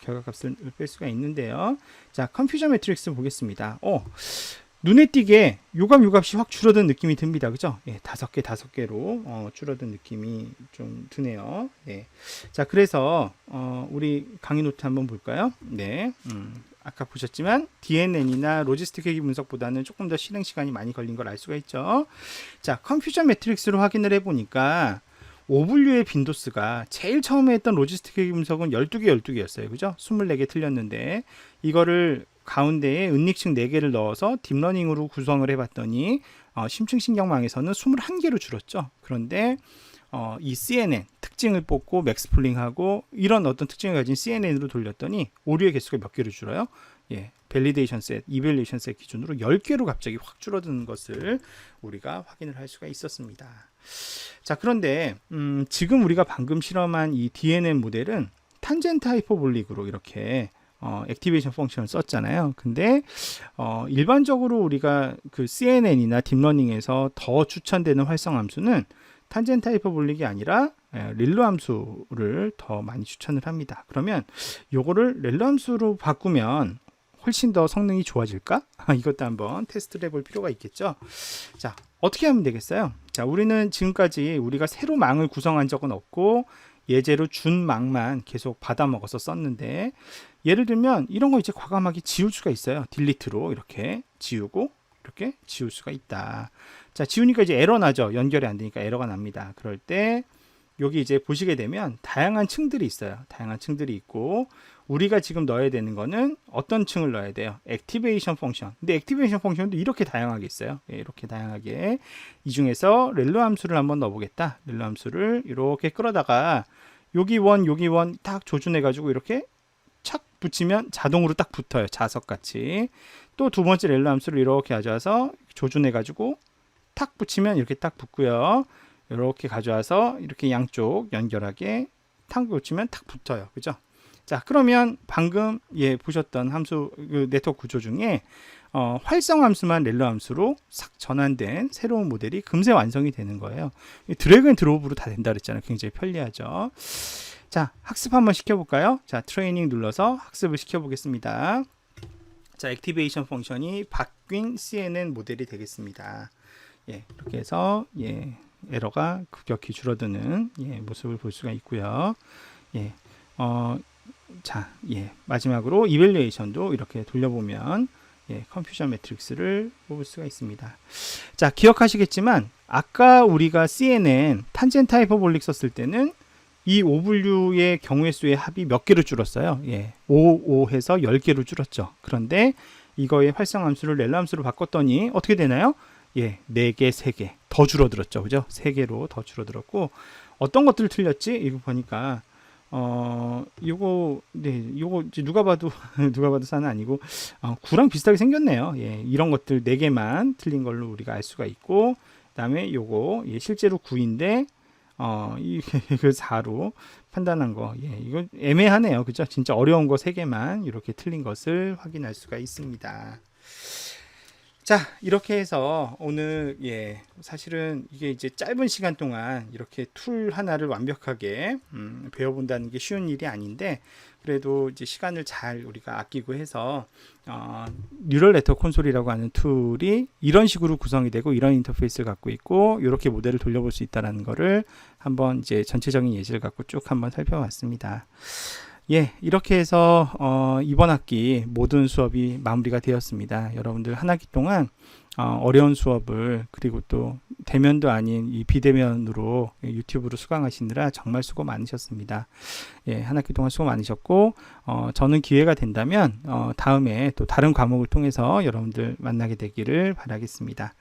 결과값을 뺄 수가 있는데요. 자, 컨퓨전 매트릭스 보겠습니다. 눈에 띄게 요값이 확 줄어든 느낌이 듭니다. 그죠? 예, 5개로 줄어든 느낌이 좀 드네요. 네. 자, 그래서 우리 강의 노트 한번 볼까요? 네. 아까 보셨지만 DNN이나 로지스틱 회귀 분석보다는 조금 더 실행 시간이 많이 걸린 걸 알 수가 있죠. 자, 컨퓨전 매트릭스로 확인을 해보니까 오분류의 빈도수가 제일 처음에 했던 로지스틱 회귀 분석은 12개였어요. 그죠? 24개 틀렸는데 이거를 가운데에 은닉층 4개를 넣어서 딥러닝으로 구성을 해봤더니 심층 신경망에서는 21개로 줄었죠. 그런데 이 CNN 특징을 뽑고 맥스플링하고 이런 어떤 특징을 가진 CNN으로 돌렸더니 오류의 개수가 몇 개로 줄어요? 예, 밸리데이션 셋, 이밸리에이션 셋 기준으로 10개로 갑자기 확 줄어드는 것을 우리가 확인을 할 수가 있었습니다. 자, 그런데 지금 우리가 방금 실험한 이 DNN 모델은 탄젠트 하이퍼볼릭으로 이렇게 액티베이션 펑션을 썼잖아요. 근데 일반적으로 우리가 그 CNN이나 딥러닝에서 더 추천되는 활성 함수는 탄젠트 하이퍼볼릭이 아니라 릴루 함수를 더 많이 추천을 합니다. 그러면 요거를 릴루 함수로 바꾸면 훨씬 더 성능이 좋아질까? 이것도 한번 테스트를 해볼 필요가 있겠죠. 자, 어떻게 하면 되겠어요? 자, 우리는 지금까지 우리가 새로 망을 구성한 적은 없고 예제로 준 망만 계속 받아먹어서 썼는데 예를 들면 이런 거 이제 과감하게 지울 수가 있어요. 딜리트로 이렇게 지우고 이렇게 지울 수가 있다. 자, 지우니까 이제 에러 나죠. 연결이 안 되니까 에러가 납니다. 그럴 때 여기 이제 보시게 되면 다양한 층들이 있어요. 다양한 층들이 있고 우리가 지금 넣어야 되는 거는 어떤 층을 넣어야 돼요? 액티베이션 펑션. 근데 액티베이션 펑션도 이렇게 다양하게 있어요. 예, 이렇게 다양하게 이 중에서 렐로 함수를 한번 넣어보겠다. 렐로 함수를 이렇게 끌어다가 여기 원 딱 조준해 가지고 이렇게 착 붙이면 자동으로 딱 붙어요. 자석같이. 또 두 번째 렐로 함수를 이렇게 가져와서 조준해 가지고 탁 붙이면 이렇게 딱 붙고요. 이렇게 가져와서 이렇게 양쪽 연결하게 탁 붙이면 탁 붙어요. 그죠? 자, 그러면 방금 보셨던 함수 그 네트워크 구조 중에 활성 함수만 렐로 함수로 싹 전환된 새로운 모델이 금세 완성이 되는 거예요. 드래그 앤 드롭으로 다 된다 그랬잖아요. 굉장히 편리하죠. 자, 학습 한번 시켜볼까요? 자, 트레이닝 눌러서 학습을 시켜보겠습니다. 자, 액티베이션 펑션이 바뀐 CNN 모델이 되겠습니다. 예, 이렇게 해서 에러가 급격히 줄어드는 모습을 볼 수가 있고요. 자, 마지막으로 이밸류에이션도 이렇게 돌려보면 컨퓨전 매트릭스를 뽑을 수가 있습니다. 자, 기억하시겠지만 아까 우리가 CNN 탄젠트 하이퍼볼릭 썼을 때는 이 오분류의 경우의 수의 합이 몇 개로 줄었어요? 5 해서 10개로 줄었죠. 그런데 이거의 활성 함수를 렐로 함수로 바꿨더니 어떻게 되나요? 4개, 3개 더 줄어들었죠. 그죠? 3개로 더 줄어들었고 어떤 것들을 틀렸지? 이거 보니까 요거 이제 누가 봐도 사는 아니고 9랑 비슷하게 생겼네요. 이런 것들 4개만 틀린 걸로 우리가 알 수가 있고 그다음에 요거 실제로 9인데 그 4로 판단한 거 이거 애매하네요. 그죠? 진짜 어려운 거 3개만 이렇게 틀린 것을 확인할 수가 있습니다. 자, 이렇게 해서 오늘 사실은 이게 이제 짧은 시간 동안 이렇게 툴 하나를 완벽하게 배워본다는 게 쉬운 일이 아닌데 그래도 이제 시간을 잘 우리가 아끼고 해서 뉴럴 네트워크 콘솔이라고 하는 툴이 이런 식으로 구성이 되고 이런 인터페이스를 갖고 있고 이렇게 모델을 돌려볼 수 있다는 거를 한번 이제 전체적인 예시를 갖고 쭉 한번 살펴봤습니다. 이렇게 해서 이번 학기 모든 수업이 마무리가 되었습니다. 여러분들 한 학기 동안 어려운 수업을 그리고 또 대면도 아닌 이 비대면으로 유튜브로 수강하시느라 정말 수고 많으셨습니다. 예, 한 학기 동안 수고 많으셨고 저는 기회가 된다면 다음에 또 다른 과목을 통해서 여러분들 만나게 되기를 바라겠습니다.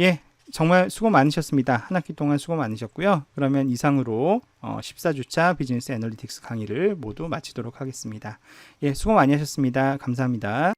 예, 정말 수고 많으셨습니다. 한 학기 동안 수고 많으셨고요. 그러면 이상으로 14주차 비즈니스 애널리틱스 강의를 모두 마치도록 하겠습니다. 예, 수고 많이 하셨습니다. 감사합니다.